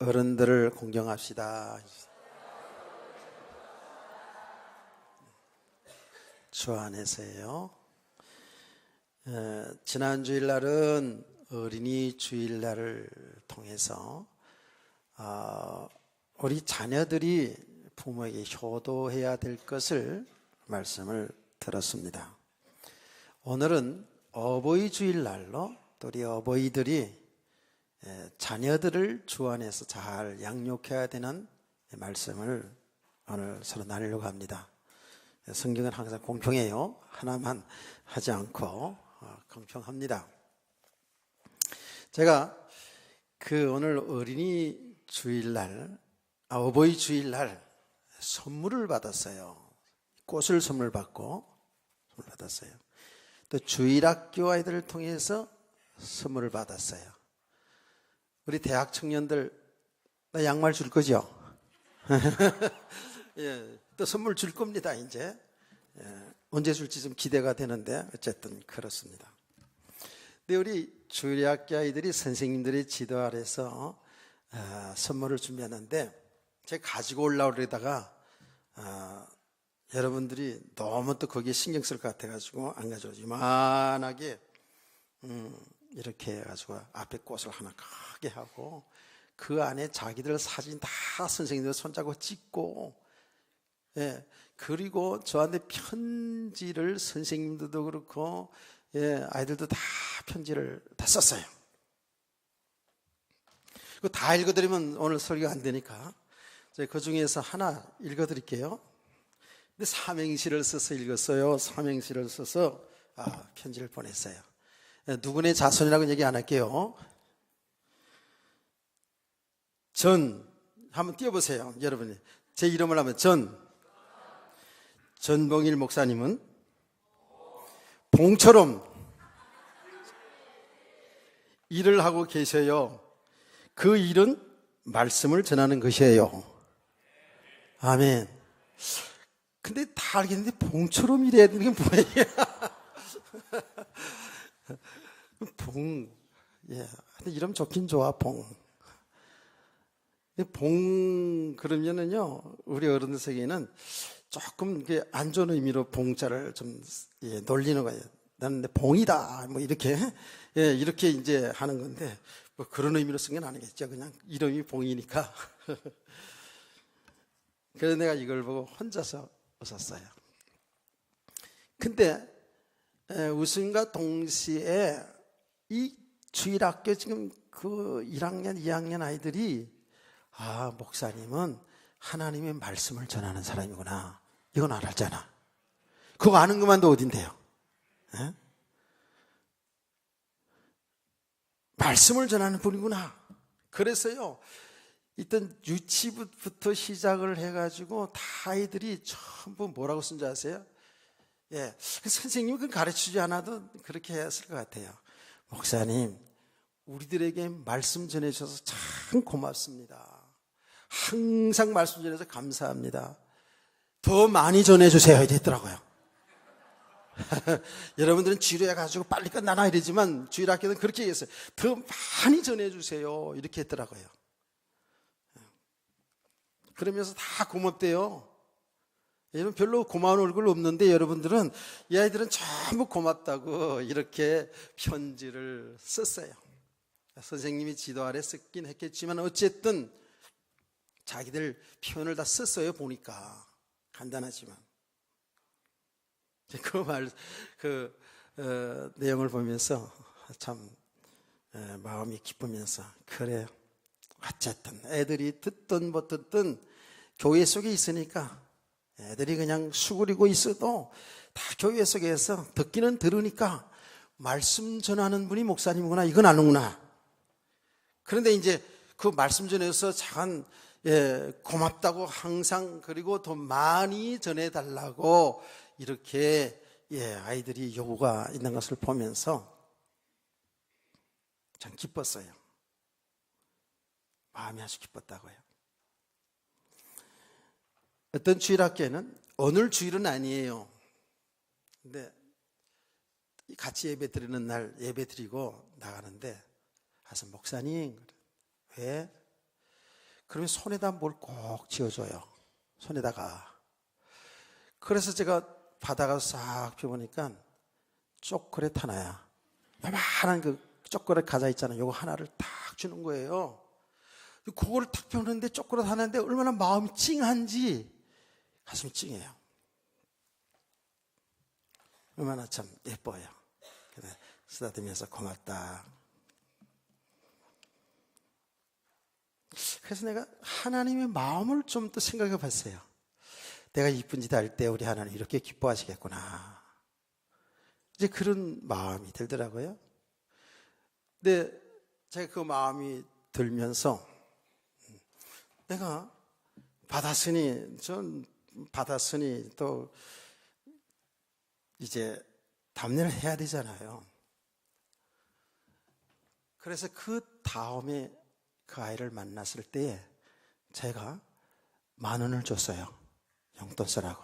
어른들을 공경합시다. 주 안에서요. 지난 주일날은 어린이 주일날을 통해서 우리 자녀들이 부모에게 효도해야 될 것을 말씀을 들었습니다. 오늘은 어버이 주일날로 또 우리 어버이들이 자녀들을 주 안에서 잘 양육해야 되는 말씀을 오늘 서로 나누려고 합니다. 성경은 항상 공평해요. 하나만 하지 않고 공평합니다. 제가 오늘 어린이 주일날, 어버이 주일날 선물을 받았어요. 꽃을 선물 받았어요. 또 주일학교 아이들을 통해서 선물을 받았어요. 우리 대학 청년들, 나 양말 줄 거죠? 예, 또 선물 줄 겁니다, 이제. 언제 줄지 좀 기대가 되는데, 어쨌든 그렇습니다. 근데 우리 주일학교 아이들이 선생님들의 지도 아래서 선물을 준비하는데, 제가 가지고 올라오려다가, 여러분들이 너무 또 거기에 신경 쓸 것 같아가지고, 안 가져오지. 이만하게, 이렇게 해가지고 앞에 꽃을 하나 크게 하고 그 안에 자기들 사진 다 선생님들 손잡고 찍고, 예, 그리고 저한테 편지를 선생님들도 그렇고, 예, 아이들도 다 편지를 다 썼어요. 그거 다 읽어드리면 오늘 설교가 안 되니까 제가 그 중에서 하나 읽어드릴게요. 근데 삼행시를 써서 읽었어요. 삼행시를 써서 편지를 보냈어요. 누구네 자손이라고는 얘기 안 할게요. 전, 한번 띄워보세요. 여러분이. 제 이름을 하면 전봉일 목사님은 봉처럼 일을 하고 계셔요. 그 일은 말씀을 전하는 것이에요. 아멘. 근데 다 알겠는데 봉처럼 일해야 되는 게 뭐예요? 봉, 예, 이름 좋긴 좋아, 봉. 봉, 그러면은요, 우리 어른들 세계에는 조금 안 좋은 의미로 봉자를 좀, 예, 놀리는 거예요. 나는 봉이다, 뭐, 이렇게, 예, 이렇게 이제 하는 건데, 뭐 그런 의미로 쓴 건 아니겠죠. 그냥 이름이 봉이니까. 그래서 내가 이걸 보고 혼자서 웃었어요. 근데, 웃음과 동시에 이 주일학교 지금 그 1학년, 2학년 아이들이 목사님은 하나님의 말씀을 전하는 사람이구나. 이건 알았잖아. 그거 아는 것만도 어딘데요? 에? 말씀을 전하는 분이구나. 그래서요, 일단 유치부터 시작을 해가지고 다 아이들이 전부 뭐라고 쓴 줄 아세요? 예, 선생님은 그걸 가르치지 않아도 그렇게 했을 것 같아요. 목사님, 우리들에게 말씀 전해주셔서 참 고맙습니다. 항상 말씀 전해서 감사합니다. 더 많이 전해주세요 이랬더라고요. 여러분들은 지루해가지고 빨리 끝나나 이러지만 주일학교는 그렇게 얘기했어요. 더 많이 전해주세요 이렇게 했더라고요. 그러면서 다 고맙대요. 여러분 별로 고마운 얼굴 없는데 여러분들은 이 아이들은 전부 고맙다고 이렇게 편지를 썼어요. 선생님이 지도 아래 쓰긴 했겠지만 어쨌든 자기들 표현을 다 썼어요. 보니까 간단하지만 그 내용을 보면서 참 마음이 기쁘면서 그래 어쨌든 애들이 듣든 못 듣든 교회 속에 있으니까 애들이 그냥 수그리고 있어도 다 교회 속에서 듣기는 들으니까 말씀 전하는 분이 목사님이구나 이건 아는구나. 그런데 이제 그 말씀 전해서 작은 고맙다고 항상 그리고 더 많이 전해달라고 이렇게 아이들이 요구가 있는 것을 보면서 참 기뻤어요. 마음이 아주 기뻤다고요. 어떤 주일학교에는 오늘 주일은 아니에요. 근데 같이 예배 드리는 날 예배 드리고 나가는데 가서 목사님 왜? 그러면 손에다 뭘 꼭 쥐어줘요. 손에다가. 그래서 제가 바다가 싹 펴보니까 초콜릿 하나야. 요만한 그 초콜릿 과자 있잖아요. 요거 하나를 딱 주는 거예요. 그거를 탁 펴는데 초콜릿 하나인데 얼마나 마음이 찡한지 가슴이 찡해요. 얼마나 참 예뻐요. 쓰다듬으면서 고맙다. 그래서 내가 하나님의 마음을 좀 더 생각해 봤어요. 내가 이쁜 짓 할 때 우리 하나님 이렇게 기뻐하시겠구나. 이제 그런 마음이 들더라고요. 근데 제가 그 마음이 들면서 내가 받았으니 또 이제 답례를 해야 되잖아요. 그래서 그 다음에 그 아이를 만났을 때에 제가 10,000원을 줬어요. 용돈 쓰라고.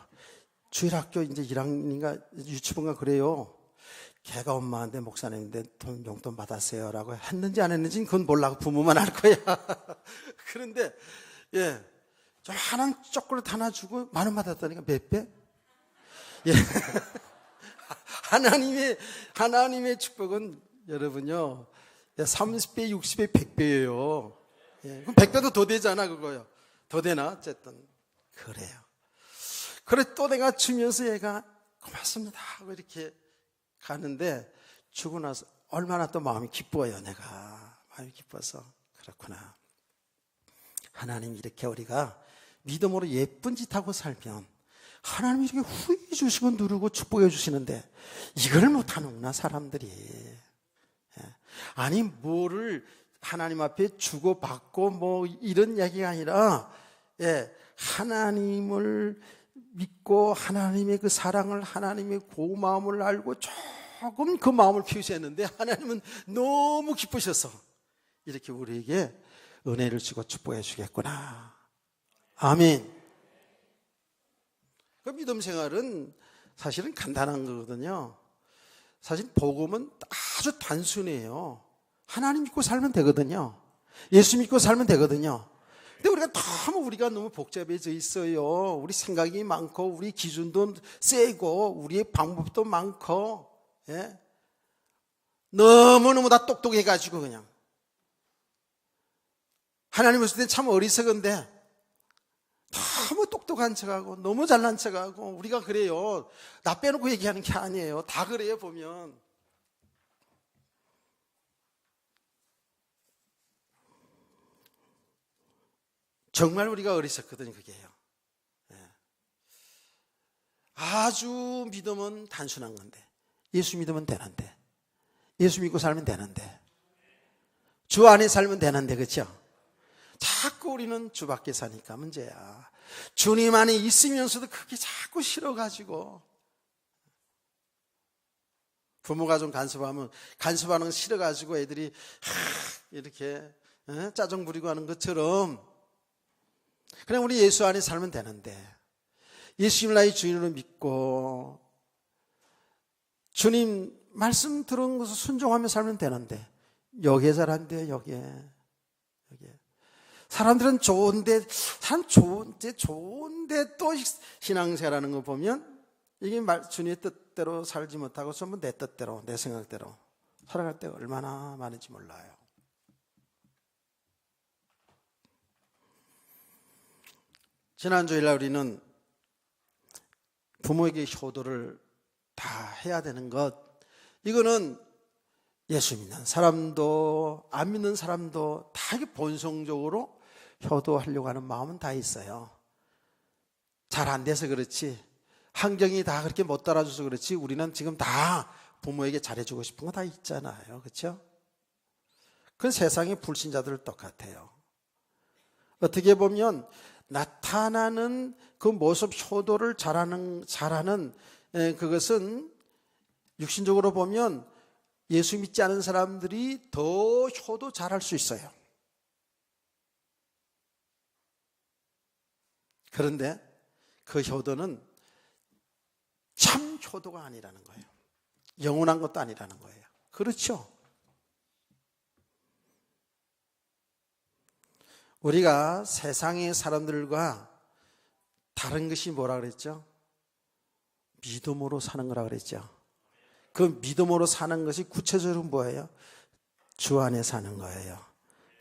주일학교 이제 1학년인가 유치원가 그래요. 걔가 엄마한테 목사님인데 용돈 받았어요 라고 했는지 안 했는지는 그건 몰라고 부모만 알 거야. 그런데 예, 좀 하나 초콜릿 하나 주고 10,000원 받았다니까 몇 배? 예. 하나님의 축복은 여러분요 30배, 60배, 100배예요. 예, 그럼 100배도 더 되잖아 그거요. 더 되나? 어쨌든 그래요. 그래 또 내가 주면서 얘가 고맙습니다 하고 이렇게 가는데 주고 나서 얼마나 또 마음이 기뻐요. 내가 마음이 기뻐서 그렇구나. 하나님 이렇게 우리가 믿음으로 예쁜 짓 하고 살면 하나님이 이렇게 후히 주시고 누르고 축복해 주시는데 이걸 못하는구나 사람들이. 아니 뭐를 하나님 앞에 주고받고 뭐 이런 얘기가 아니라 하나님을 믿고 하나님의 그 사랑을 하나님의 고마움을 알고 조금 그 마음을 피우셨는데 하나님은 너무 기쁘셔서 이렇게 우리에게 은혜를 주고 축복해 주겠구나. 아멘. 그 믿음 생활은 사실은 간단한 거거든요. 사실 복음은 아주 단순해요. 하나님 믿고 살면 되거든요. 예수 믿고 살면 되거든요. 근데 우리가 너무 복잡해져 있어요. 우리 생각이 많고 우리 기준도 세고 우리의 방법도 많고 너무너무 다 똑똑해가지고 그냥 하나님 봤을 때 참 어리석은데 너무 똑똑한 척하고 너무 잘난 척하고 우리가 그래요. 나 빼놓고 얘기하는 게 아니에요. 다 그래요 보면. 정말 우리가 어리석거든요 그게요. 아주 믿음은 단순한 건데 예수 믿으면 되는데 예수 믿고 살면 되는데 주 안에 살면 되는데 그렇죠? 자꾸 우리는 주 밖에 사니까 문제야. 주님 안에 있으면서도 그게 자꾸 싫어가지고 부모가 좀 간섭하는 거 싫어가지고 애들이 이렇게 짜증 부리고 하는 것처럼 그냥 우리 예수 안에 살면 되는데 예수님 나의 주인으로 믿고 주님 말씀 들은 것을 순종하며 살면 되는데 여기에 잘 안 돼요. 여기에 사람들은 좋은데 또 신앙생활하는 거 보면 이게 주님의 뜻대로 살지 못하고 전부 내 뜻대로 내 생각대로 살아갈 때가 얼마나 많은지 몰라요. 지난 주일날 우리는 부모에게 효도를 다 해야 되는 것, 이거는 예수 믿는 사람도 안 믿는 사람도 다 본성적으로 효도하려고 하는 마음은 다 있어요. 잘 안 돼서 그렇지, 환경이 다 그렇게 못 따라줘서 그렇지 우리는 지금 다 부모에게 잘해주고 싶은 거 다 있잖아요. 그렇죠? 그건 세상의 불신자들 똑같아요. 어떻게 보면 나타나는 그 모습 효도를 잘하는 그것은 육신적으로 보면 예수 믿지 않은 사람들이 더 효도 잘할 수 있어요. 그런데 그 효도는 참 효도가 아니라는 거예요. 영원한 것도 아니라는 거예요. 그렇죠? 우리가 세상의 사람들과 다른 것이 뭐라 그랬죠? 믿음으로 사는 거라 그랬죠. 그 믿음으로 사는 것이 구체적으로 뭐예요? 주 안에 사는 거예요.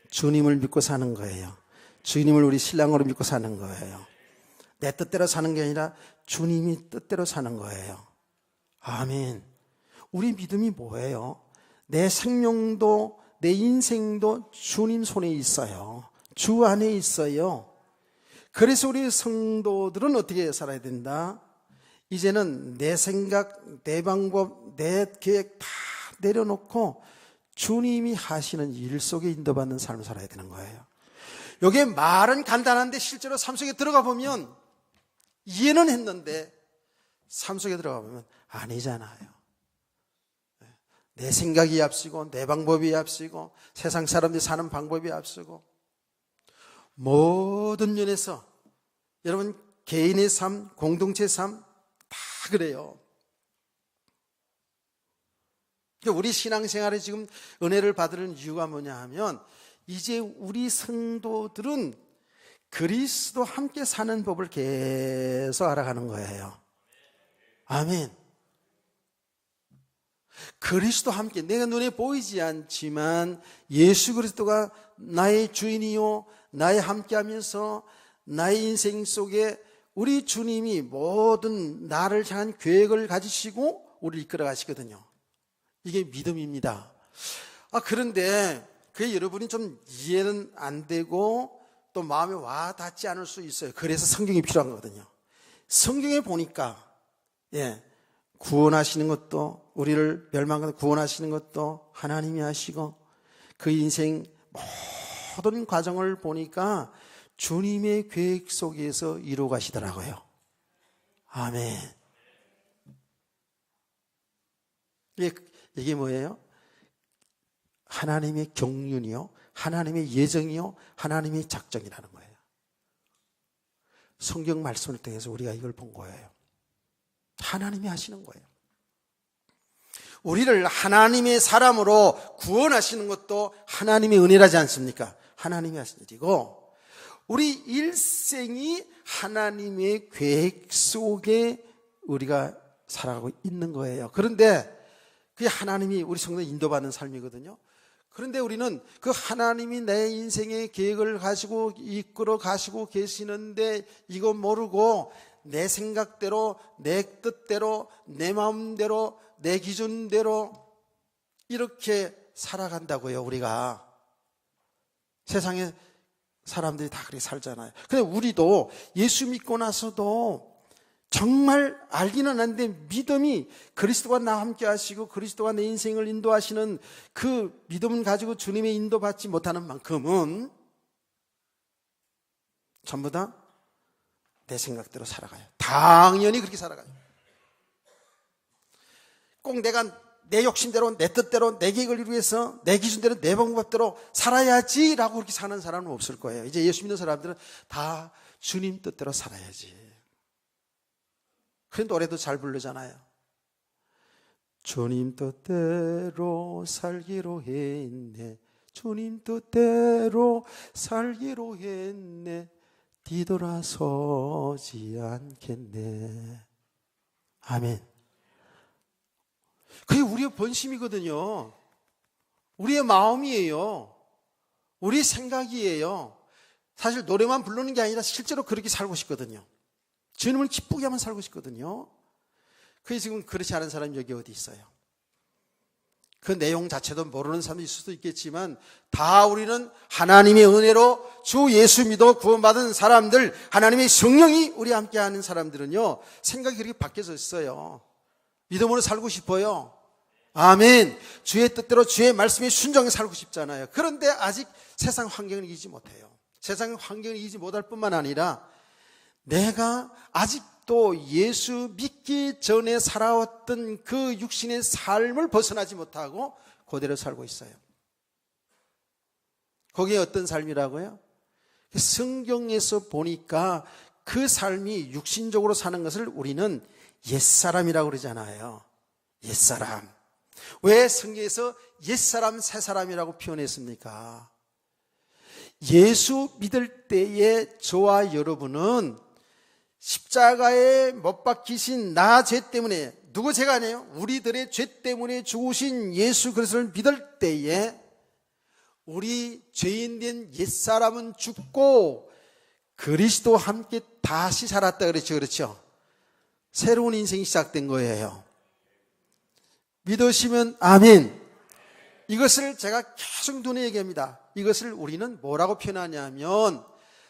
주님을 믿고 사는 거예요. 주님을 우리 신랑으로 믿고 사는 거예요. 내 뜻대로 사는 게 아니라 주님이 뜻대로 사는 거예요. 아멘. 우리 믿음이 뭐예요? 내 생명도 내 인생도 주님 손에 있어요. 주 안에 있어요. 그래서 우리 성도들은 어떻게 살아야 된다? 이제는 내 생각, 내 방법, 내 계획 다 내려놓고 주님이 하시는 일 속에 인도받는 삶을 살아야 되는 거예요. 이게 말은 간단한데 실제로 삶 속에 들어가 보면 이해는 했는데 삶 속에 들어가 보면 아니잖아요. 내 생각이 앞서고 내 방법이 앞서고 세상 사람들이 사는 방법이 앞서고 모든 면에서 여러분 개인의 삶, 공동체 삶 다 그래요. 우리 신앙생활에 지금 은혜를 받으는 이유가 뭐냐 하면 이제 우리 성도들은 그리스도 함께 사는 법을 계속 알아가는 거예요. 아멘. 그리스도 함께 내가 눈에 보이지 않지만 예수 그리스도가 나의 주인이요 나의 함께하면서 나의 인생 속에 우리 주님이 모든 나를 향한 계획을 가지시고 우리를 이끌어 가시거든요. 이게 믿음입니다. 그런데 그게 여러분이 좀 이해는 안 되고 또 마음에 와 닿지 않을 수 있어요. 그래서 성경이 필요한 거거든요. 성경에 보니까 구원하시는 것도 우리를 멸망하는 구원하시는 것도 하나님이 하시고 그 인생 모든 과정을 보니까 주님의 계획 속에서 이루어 가시더라고요. 아멘. 이게 뭐예요? 하나님의 경륜이요, 하나님의 예정이요, 하나님의 작정이라는 거예요. 성경 말씀을 통해서 우리가 이걸 본 거예요. 하나님이 하시는 거예요. 우리를 하나님의 사람으로 구원하시는 것도 하나님의 은혜라지 않습니까? 하나님이 하신 일이고 우리 일생이 하나님의 계획 속에 우리가 살아가고 있는 거예요. 그런데 그게 하나님이 우리 성도에 인도받는 삶이거든요. 그런데 우리는 그 하나님이 내 인생의 계획을 가지고 이끌어 가시고 계시는데 이거 모르고 내 생각대로 내 뜻대로 내 마음대로 내 기준대로 이렇게 살아간다고요. 우리가 세상에 사람들이 다 그렇게 살잖아요. 근데 우리도 예수 믿고 나서도 정말 알기는 한데 믿음이 그리스도가 나와 함께 하시고 그리스도가 내 인생을 인도하시는 그 믿음을 가지고 주님의 인도받지 못하는 만큼은 전부 다 내 생각대로 살아가요. 당연히 그렇게 살아가요. 꼭 내가 내 욕심대로 내 뜻대로 내 계획을 이루기 위해서 내 기준대로 내 방법대로 살아야지라고 그렇게 사는 사람은 없을 거예요. 이제 예수 믿는 사람들은 다 주님 뜻대로 살아야지. 그런 노래도 잘 부르잖아요. 주님 뜻대로 살기로 했네. 주님 뜻대로 살기로 했네. 뒤돌아서지 않겠네. 아멘. 그게 우리의 본심이거든요. 우리의 마음이에요. 우리의 생각이에요. 사실 노래만 부르는 게 아니라 실제로 그렇게 살고 싶거든요. 주님을 기쁘게 하면 살고 싶거든요. 그게 지금 그렇지 않은 사람이 여기 어디 있어요? 그 내용 자체도 모르는 사람이 있을 수도 있겠지만 다 우리는 하나님의 은혜로 주 예수 믿어 구원받은 사람들, 하나님의 성령이 우리와 함께하는 사람들은요 생각이 그렇게 바뀌어져 있어요. 믿음으로 살고 싶어요. 아멘. 주의 뜻대로 주의 말씀에 순종해 살고 싶잖아요. 그런데 아직 세상 환경을 이기지 못해요. 세상 환경을 이기지 못할 뿐만 아니라 내가 아직도 예수 믿기 전에 살아왔던 그 육신의 삶을 벗어나지 못하고 그대로 살고 있어요. 거기에 어떤 삶이라고요? 성경에서 보니까 그 삶이 육신적으로 사는 것을 우리는 옛사람이라고 그러잖아요. 옛사람. 왜 성경에서 옛사람, 새사람이라고 표현했습니까? 예수 믿을 때에 저와 여러분은 십자가에 못 박히신 나 죄 때문에, 누구 죄가 아니에요? 우리들의 죄 때문에 죽으신 예수 그리스도를 믿을 때에 우리 죄인된 옛사람은 죽고 그리스도와 함께 다시 살았다 그랬죠. 그렇죠? 새로운 인생이 시작된 거예요. 믿으시면 아멘. 이것을 제가 계속 눈에 얘기합니다. 이것을 우리는 뭐라고 표현하냐면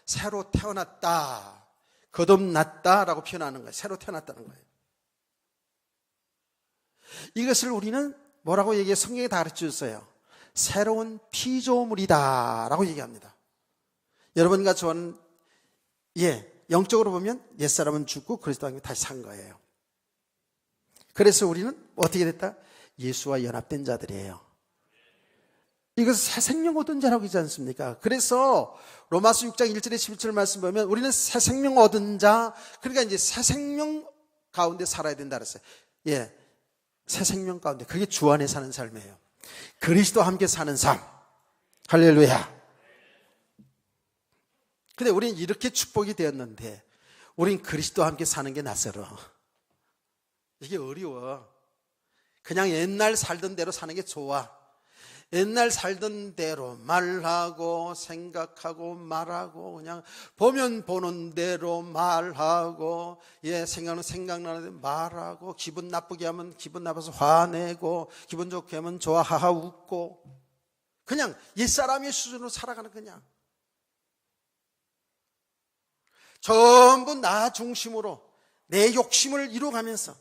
새로 태어났다, 거듭났다라고 표현하는 거예요. 새로 태어났다는 거예요. 이것을 우리는 뭐라고 얘기해? 성경에 다 가르쳐줬어요. 새로운 피조물이다 라고 얘기합니다. 여러분과 저는 영적으로 보면 옛사람은 죽고 그리스도와 함께 다시 산 거예요. 그래서 우리는 어떻게 됐다? 예수와 연합된 자들이에요. 이것을 새 생명 얻은 자라고 하지 않습니까? 그래서 로마서 6장 1절에 11절 말씀 보면 우리는 새 생명 얻은 자, 그러니까 이제 새 생명 가운데 살아야 된다 그랬어요. 새 생명 가운데, 그게 주 안에 사는 삶이에요. 그리스도와 함께 사는 삶. 할렐루야. 근데 우리는 이렇게 축복이 되었는데 우린 그리스도와 함께 사는 게 낯설어. 이게 어려워. 그냥 옛날 살던 대로 사는 게 좋아. 옛날 살던 대로 말하고 생각하고 말하고, 그냥 보면 보는 대로 말하고, 생각나는 대로 말하고, 기분 나쁘게 하면 기분 나빠서 화내고, 기분 좋게 하면 좋아하하 웃고, 그냥 옛사람의 수준으로 살아가는, 그냥 전부 나 중심으로 내 욕심을 이루어가면서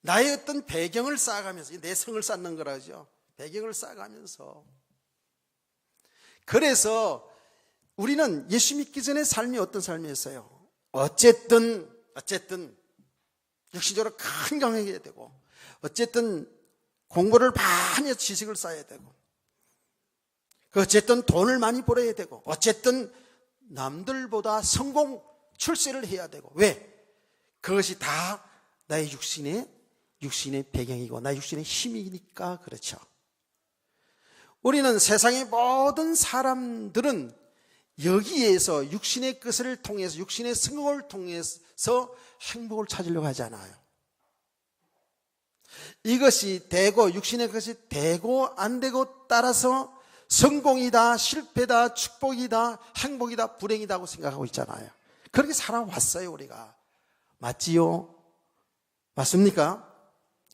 나의 어떤 배경을 쌓아가면서, 내 성을 쌓는 거라죠. 배경을 쌓아가면서. 그래서 우리는 예수 믿기 전에 삶이 어떤 삶이었어요? 어쨌든 육신적으로 건강해야 되고, 어쨌든 공부를 많이 해서 지식을 쌓아야 되고, 어쨌든 돈을 많이 벌어야 되고, 어쨌든 남들보다 성공 출세를 해야 되고. 왜? 그것이 다 나의 육신의 배경이고 나의 육신의 힘이니까. 그렇죠. 우리는 세상의 모든 사람들은 여기에서 육신의 것을 통해서, 육신의 성공을 통해서 행복을 찾으려고 하지 않아요. 이것이 되고, 육신의 것이 되고 안 되고 따라서 성공이다, 실패다, 축복이다, 행복이다, 불행이다 고 생각하고 있잖아요. 그렇게 살아왔어요, 우리가. 맞지요? 맞습니까?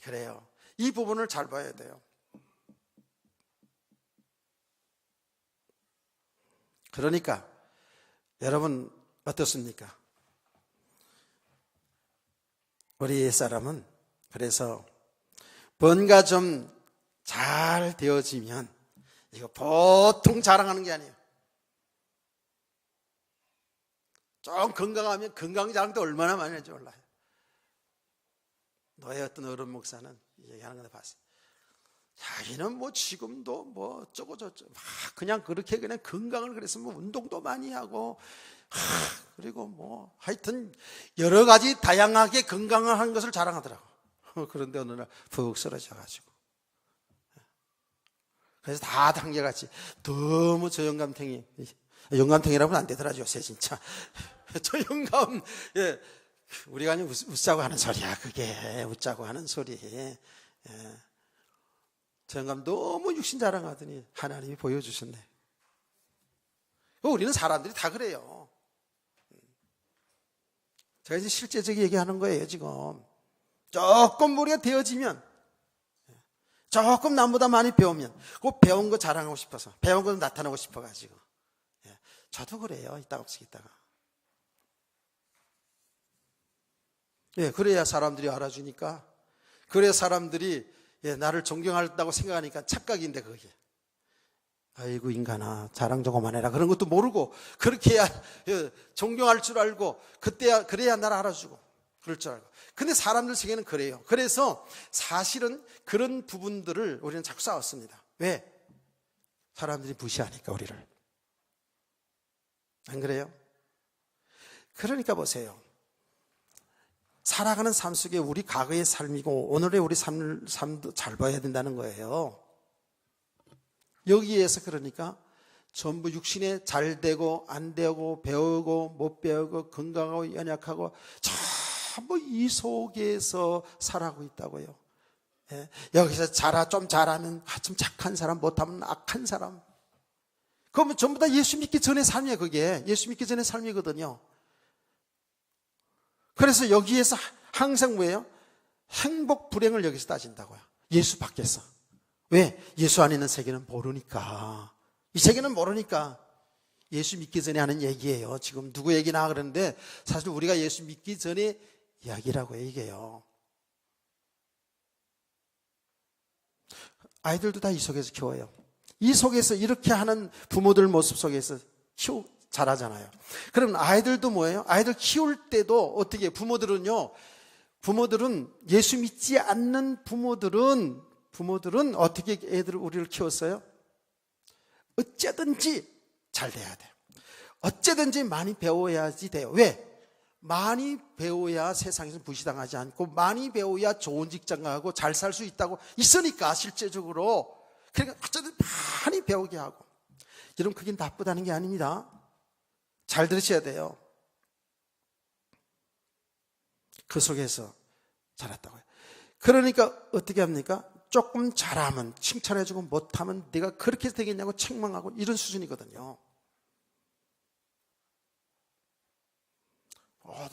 그래요. 이 부분을 잘 봐야 돼요. 그러니까 여러분 어떻습니까? 우리 옛사람은 그래서 뭔가 좀 잘 되어지면 이거 보통 자랑하는 게 아니에요. 좀 건강하면 건강 자랑도 얼마나 많이 할지 몰라요. 너의 어떤 어른 목사는 얘기하는 걸 봤어요. 자기는 뭐 지금도 뭐 어쩌고 저쩌고 그냥 그렇게 그냥 건강을 그래서 뭐 운동도 많이 하고, 그리고 뭐 하여튼 여러 가지 다양하게 건강을 한 것을 자랑하더라고. 그런데 어느 날 푹 쓰러져가지고, 그래서 다 단계같이 너무 저 영감탱이라고는 안 되더라 요새 진짜. 저 영감, 우리가 아니 웃자고 하는 소리야. 그게 웃자고 하는 소리. 저 영감 너무 육신 자랑하더니 하나님이 보여주셨네. 우리는 사람들이 다 그래요. 제가 이제 실제적인 얘기하는 거예요. 지금 조금 우리가 되어지면, 조금 남보다 많이 배우면 그 배운 거 자랑하고 싶어서, 배운 거 나타나고 싶어가지고. 저도 그래요. 이따가 없이 있다가. 그래야 사람들이 알아주니까, 그래야 사람들이 나를 존경한다고 생각하니까 착각인데, 그게. 아이고 인간아 자랑 좀 그만해라 그런 것도 모르고, 그렇게 해야 존경할 줄 알고, 그래야 나를 알아주고 그럴 줄 알고. 근데 사람들 세계는 그래요. 그래서 사실은 그런 부분들을 우리는 자꾸 싸웠습니다. 왜? 사람들이 무시하니까 우리를. 안 그래요? 그러니까 보세요. 살아가는 삶 속에 우리 과거의 삶이고 오늘의 우리 삶도 잘 봐야 된다는 거예요. 여기에서 그러니까 전부 육신에 잘 되고 안 되고 배우고 못 배우고 건강하고 연약하고 전부 이 속에서 살아가고 있다고요. 예, 여기서 좀 잘하면 좀 착한 사람, 못하면 악한 사람. 그러면 전부 다 예수 믿기 전의 삶이에요. 그게 예수 믿기 전의 삶이거든요. 그래서 여기에서 항상 뭐예요? 행복 불행을 여기서 따진다고요. 예수 밖에서. 왜? 예수 안에 있는 세계는 모르니까. 이 세계는 모르니까. 예수 믿기 전에 하는 얘기예요. 지금 누구 얘기나 그러는데 사실 우리가 예수 믿기 전에 이야기라고 얘기해요. 아이들도 다 이 속에서 키워요. 이 속에서 이렇게 하는 부모들 모습 속에서 자라잖아요. 그럼 아이들도 뭐예요? 아이들 키울 때도 어떻게 부모들은 예수 믿지 않는 부모들은 어떻게 우리를 키웠어요? 어째든지 잘 돼야 돼요. 어째든지 많이 배워야지 돼요. 왜? 많이 배워야 세상에서 무시당하지 않고 많이 배워야 좋은 직장 가고 잘 살 수 있으니까 실제적으로. 그러니까 어쨌든 많이 배우게 하고. 여러분 그게 나쁘다는 게 아닙니다. 잘 들으셔야 돼요. 그 속에서 자랐다고요. 그러니까 어떻게 합니까? 조금 잘하면 칭찬해주고 못하면 내가 그렇게 되겠냐고 책망하고 이런 수준이거든요.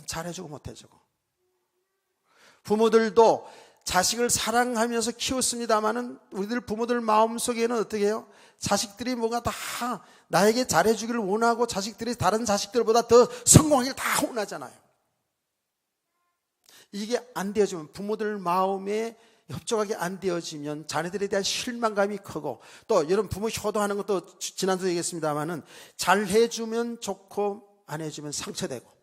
잘해주고 못해주고. 부모들도 자식을 사랑하면서 키웠습니다마는 우리들 부모들 마음속에는 어떻게 해요? 자식들이 뭔가 다 나에게 잘해주기를 원하고 자식들이 다른 자식들보다 더 성공하기를 다 원하잖아요. 이게 안 되어지면 부모들 마음에 협조하게 안 되어지면 자녀들에 대한 실망감이 크고 또 여러분 부모 효도하는 것도 지난주에 얘기했습니다마는 잘 해주면 좋고 안 해주면 상처되고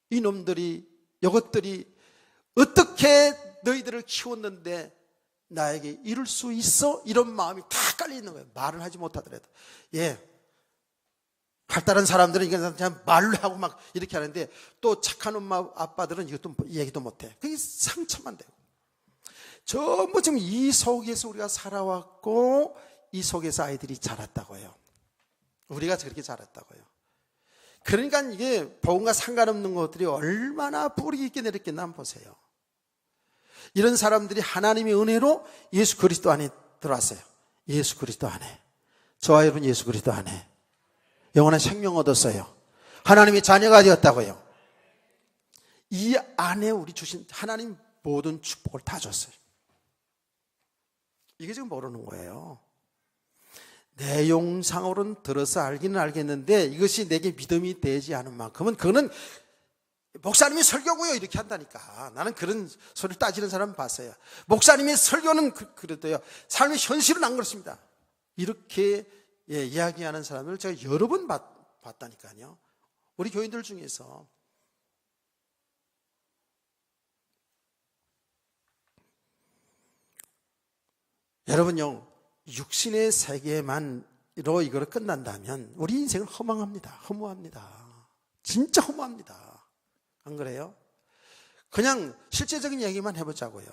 이것들이 어떻게 너희들을 키웠는데 나에게 이룰 수 있어? 이런 마음이 다 깔려 있는 거예요. 말을 하지 못하더라도. 발달한 사람들은 그냥 말로 하고 막 이렇게 하는데 또 착한 엄마 아빠들은 이것도 얘기도 못해. 그게 상처만 되고. 전부 지금 이 속에서 우리가 살아왔고 이 속에서 아이들이 자랐다고요. 우리가 그렇게 자랐다고요. 그러니까 이게 복음과 상관없는 것들이 얼마나 뿌리 있게 내렸겠나 한번 보세요. 이런 사람들이 하나님의 은혜로 예수 그리스도 안에 들어왔어요. 예수 그리스도 안에. 저와 여러분 예수 그리스도 안에 영원한 생명 얻었어요. 하나님의 자녀가 되었다고요. 이 안에 우리 주신 하나님 모든 축복을 다 줬어요. 이게 지금 모르는 거예요. 내용상으로는 들어서 알기는 알겠는데 이것이 내게 믿음이 되지 않은 만큼은 그거는 목사님이 설교고요 이렇게 한다니까. 나는 그런 소리를 따지는 사람 봤어요. 목사님의 설교는 그래도요 삶의 현실은 안 그렇습니다. 이렇게 이야기하는 사람을 제가 여러 번 봤다니까요. 우리 교인들 중에서. 여러분요 육신의 세계만으로 이걸 끝난다면 우리 인생은 허망합니다. 허무합니다. 진짜 허무합니다. 안 그래요? 그냥 실제적인 얘기만 해보자고요.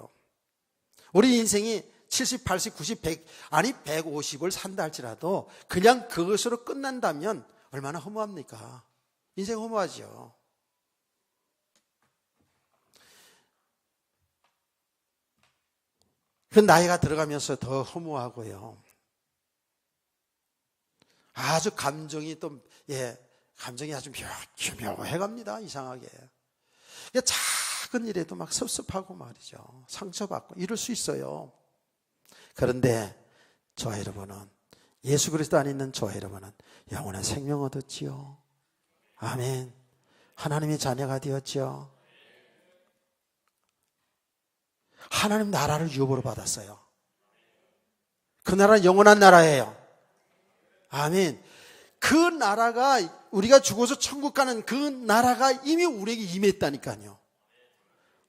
우리 인생이 70, 80, 90, 100 아니 150을 산다 할지라도 그냥 그것으로 끝난다면 얼마나 허무합니까? 인생 허무하죠. 그 나이가 들어가면서 더 허무하고요. 아주 감정이 감정이 아주 묘해갑니다. 이상하게. 작은 일에도 막 섭섭하고 말이죠. 상처받고 이럴 수 있어요. 그런데 저와 여러분은 예수 그리스도 안에 있는 저와 여러분은 영원한 생명 얻었지요. 아멘. 하나님의 자녀가 되었지요. 하나님 나라를 유업으로 받았어요. 그 나라는 영원한 나라예요. 아멘. 그 나라가 우리가 죽어서 천국 가는 그 나라가 이미 우리에게 임했다니까요.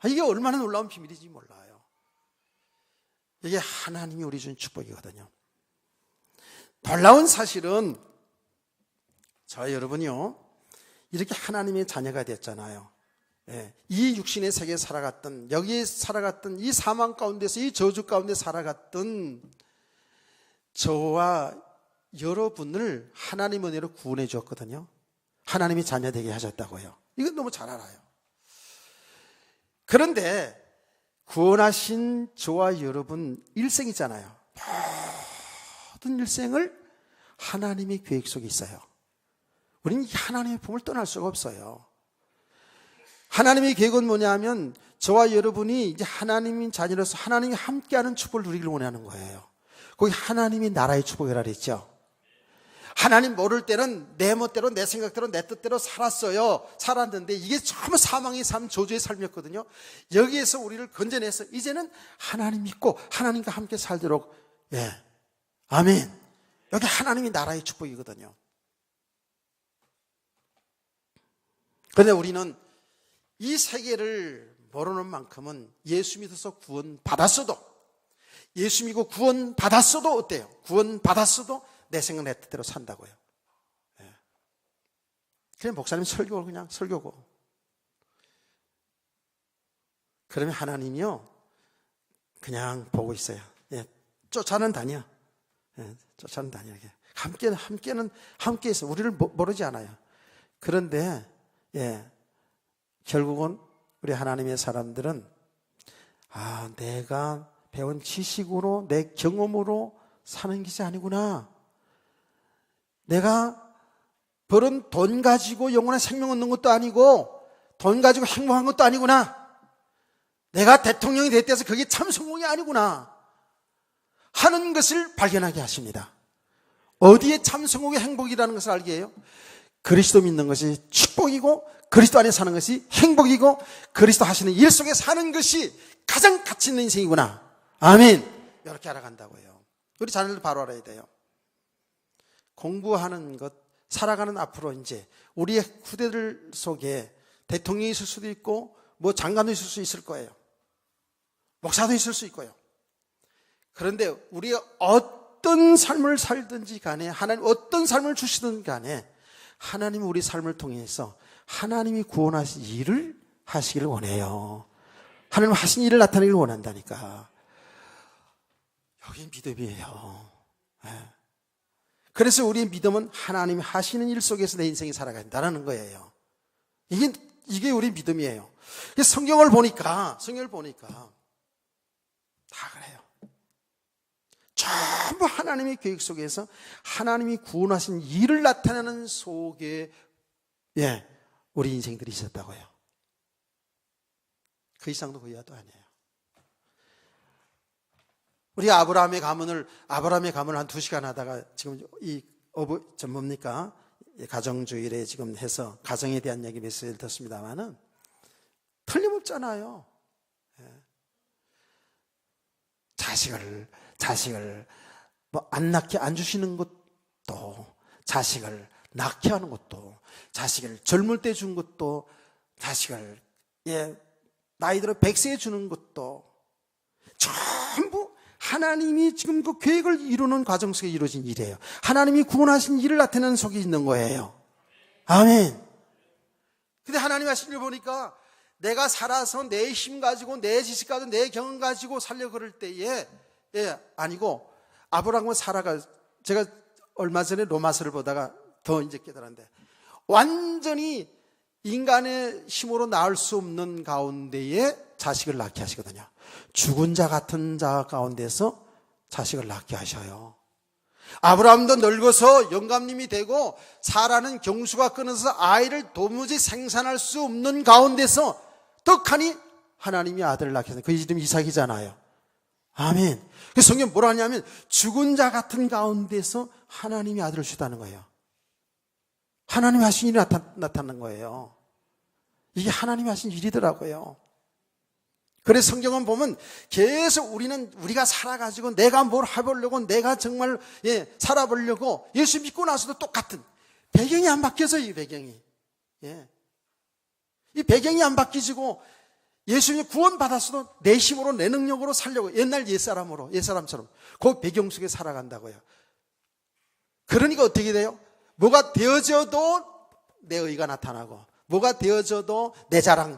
이게 얼마나 놀라운 비밀인지 몰라요. 이게 하나님이 우리 주신 축복이거든요. 놀라운 사실은 저희 여러분이요 이렇게 하나님의 자녀가 됐잖아요. 이 육신의 세계에 살아갔던 여기에 살아갔던 이 사망 가운데서 이 저주 가운데 살아갔던 저와 여러분을 하나님 은혜로 구원해 주었거든요. 하나님이 자녀 되게 하셨다고요. 이건 너무 잘 알아요. 그런데 구원하신 저와 여러분 일생이잖아요. 모든 일생을 하나님의 계획 속에 있어요. 우리는 하나님의 품을 떠날 수가 없어요. 하나님의 계획은 뭐냐면 저와 여러분이 이제 하나님의 자녀로서 하나님이 함께하는 축복을 누리기를 원하는 거예요. 거기 하나님이 나라의 축복이라 그랬죠. 하나님 모를 때는 내 멋대로 내 생각대로 내 뜻대로 살았는데 이게 전부 사망의 삶, 저주의 삶이었거든요. 여기에서 우리를 건져내서 이제는 하나님 믿고 하나님과 함께 살도록, 아멘. 여기 하나님이 나라의 축복이거든요. 그런데 우리는 이 세계를 모르는 만큼은 예수 믿어서 구원 받았어도, 예수 믿고 구원 받았어도 어때요? 구원 받았어도 내 생각 내 뜻대로 산다고요. 그냥 목사님 설교를 그냥 설교고. 그러면 하나님이요 그냥 보고 있어요. 쫓아는 다녀. 쫓아는 다녀. 함께해서 우리를 모르지 않아요. 그런데 결국은 우리 하나님의 사람들은 내가 배운 지식으로 내 경험으로 사는 것이 아니구나. 내가 벌은 돈 가지고 영원한 생명 얻는 것도 아니고 돈 가지고 행복한 것도 아니구나. 내가 대통령이 됐다 해서 그게 참 성공이 아니구나 하는 것을 발견하게 하십니다. 어디에 참 성공의 행복이라는 것을 알게 해요? 그리스도 믿는 것이 축복이고 그리스도 안에 사는 것이 행복이고 그리스도 하시는 일 속에 사는 것이 가장 가치 있는 인생이구나. 아멘. 이렇게 알아간다고요. 우리 자녀들 바로 알아야 돼요. 공부하는 것, 살아가는 앞으로 이제 우리의 후대들 속에 대통령이 있을 수도 있고 뭐 장관도 있을 수 있을 거예요. 목사도 있을 수 있고요. 그런데 우리가 어떤 삶을 살든지 간에 하나님 어떤 삶을 주시든 간에 하나님이 우리 삶을 통해서 하나님이 구원하신 일을 하시기를 원해요. 하나님 하신 일을 나타내기를 원한다니까. 여기 믿음이에요. 그래서 우리의 믿음은 하나님이 하시는 일 속에서 내 인생이 살아간다는 거예요. 이게 우리 믿음이에요. 성경을 보니까 다 그래요. 전부 하나님의 계획 속에서 하나님이 구원하신 일을 나타내는 속에 우리 인생들이 있었다고요. 그 이상도 그 이하도 아니에요. 우리 아브라함의 가문을 한 2시간 하다가 지금 뭡니까? 가정주일에 지금 해서 가정에 대한 얘기 메시지를 듣습니다만은 틀림없잖아요. 자식을 뭐 안 낳게 안 주시는 것도, 자식을 낳게 하는 것도, 자식을 젊을 때 준 것도, 자식을 나이 들어 100세에 주는 것도 전부 하나님이 지금 그 계획을 이루는 과정 속에 이루어진 일이에요. 하나님이 구원하신 일을 나타내는 속에 있는 거예요. 아멘. 근데 하나님 하신 일 보니까 내가 살아서 내 힘 가지고 내 지식 가지고 내 경험 가지고 살려 그럴 때에 아니고 아브라함과 사라가, 제가 얼마 전에 로마서를 보다가 더 이제 깨달았는데 완전히 인간의 힘으로 낳을 수 없는 가운데에 자식을 낳게 하시거든요. 죽은 자 같은 자 가운데서 자식을 낳게 하셔요. 아브라함도 늙어서 영감님이 되고 사라는 경수가 끊어서 아이를 도무지 생산할 수 없는 가운데서 떡하니 하나님이 아들을 낳게 하셨어요. 그 이름이 이삭이잖아요. 아멘. 그 성경 뭐라 하냐면 죽은 자 같은 가운데서 하나님이 아들을 주다는 거예요. 하나님이 하신 일이 나타난 거예요. 이게 하나님이 하신 일이더라고요. 그래서 성경은 보면 계속 우리가 살아가지고 내가 뭘 해보려고, 내가 정말 살아보려고 예수 믿고 나서도 똑같은 배경이 안 바뀌어서 이 배경이. 이 배경이 안 바뀌지고 예수님이 구원받았어도 내 힘으로 내 능력으로 살려고 옛날 옛사람처럼 그 배경 속에 살아간다고요. 그러니까 어떻게 돼요? 뭐가 되어져도 내 의가 나타나고 뭐가 되어져도 내 자랑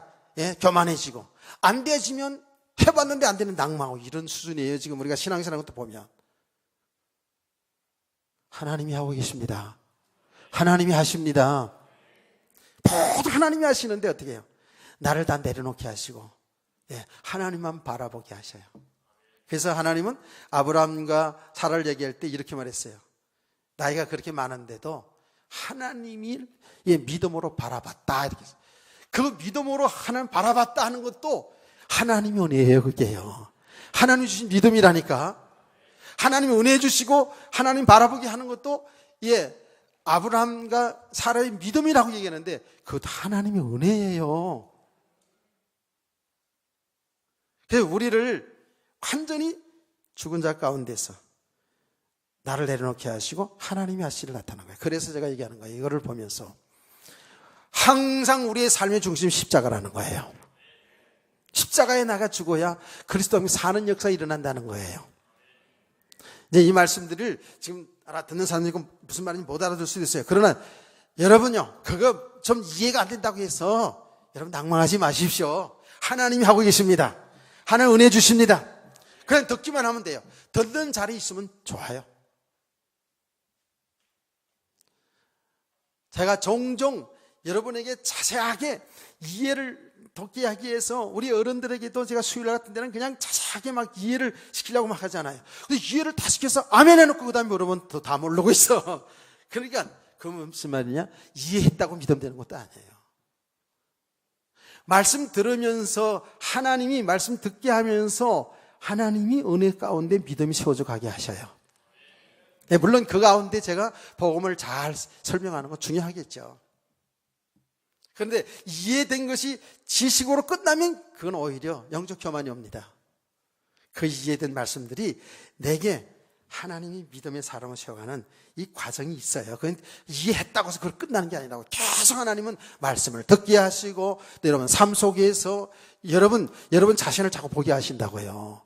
교만해지고 안 되어지면 해봤는데 안 되는 낙망하고 이런 수준이에요. 지금 우리가 신앙생활하는 것도 보면 하나님이 하고 계십니다. 하나님이 하십니다. 모두 하나님이 하시는데 어떻게 해요? 나를 다 내려놓게 하시고 하나님만 바라보게 하셔요. 그래서 하나님은 아브라함과 사라를 얘기할 때 이렇게 말했어요. 나이가 그렇게 많은데도 하나님이 믿음으로 바라봤다. 이렇게. 그 믿음으로 하나님 바라봤다 하는 것도 하나님의 은혜예요. 그게요. 하나님 주신 믿음이라니까. 하나님이 은혜 주시고 하나님 바라보게 하는 것도 아브라함과 사라의 믿음이라고 얘기하는데 그것도 하나님의 은혜예요. 그래서 우리를 완전히 죽은 자 가운데서 나를 내려놓게 하시고 하나님이 하시를 나타난 거예요. 그래서 제가 얘기하는 거예요. 이거를 보면서 항상 우리의 삶의 중심 십자가라는 거예요. 십자가에 나가 죽어야 그리스도가 사는 역사가 일어난다는 거예요. 이제 이 말씀들을 지금 알아듣는 사람들이 무슨 말인지 못 알아들 수도 있어요. 그러나 여러분요, 그거 좀 이해가 안 된다고 해서 여러분 낭망하지 마십시오. 하나님이 하고 계십니다. 하나님 은혜 주십니다. 그냥 듣기만 하면 돼요. 듣는 자리에 있으면 좋아요. 제가 종종 여러분에게 자세하게 이해를 돕게 하기 위해서 우리 어른들에게도 제가 수요일 같은 데는 그냥 자세하게 막 이해를 시키려고 막 하잖아요. 근데 이해를 다 시켜서 아멘 해놓고 그 다음에 여러분 또 다 모르고 있어. 그러니까 그 무슨 말이냐? 이해했다고 믿으면 되는 것도 아니에요. 말씀 들으면서 하나님이 말씀 듣게 하면서 하나님이 은혜 가운데 믿음이 세워져 가게 하셔요. 네, 물론 그 가운데 제가 복음을 잘 설명하는 건 중요하겠죠. 그런데 이해된 것이 지식으로 끝나면 그건 오히려 영적 교만이 옵니다. 그 이해된 말씀들이 내게 하나님이 믿음의 사람을 세워가는 이 과정이 있어요. 그건 이해했다고 해서 그걸 끝나는 게 아니라고 계속 하나님은 말씀을 듣게 하시고 여러분 삶 속에서 여러분 자신을 자꾸 보게 하신다고요.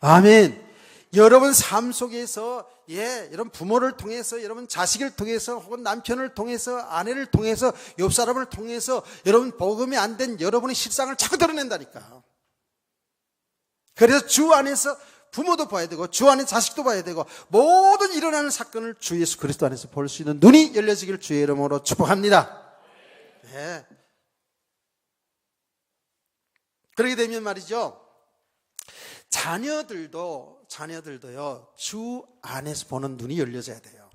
아멘. 여러분 삶 속에서 여러분 부모를 통해서 여러분 자식을 통해서 혹은 남편을 통해서 아내를 통해서 옆 사람을 통해서 여러분 복음이 안 된 여러분의 실상을 자꾸 드러낸다니까. 그래서 주 안에서 부모도 봐야 되고 주 안에 자식도 봐야 되고 모든 일어나는 사건을 주 예수 그리스도 안에서 볼 수 있는 눈이 열려지기를 주의 이름으로 축복합니다. 네. 그렇게 되면 말이죠. 자녀들도요, 주 안에서 보는 눈이 열려져야 돼요.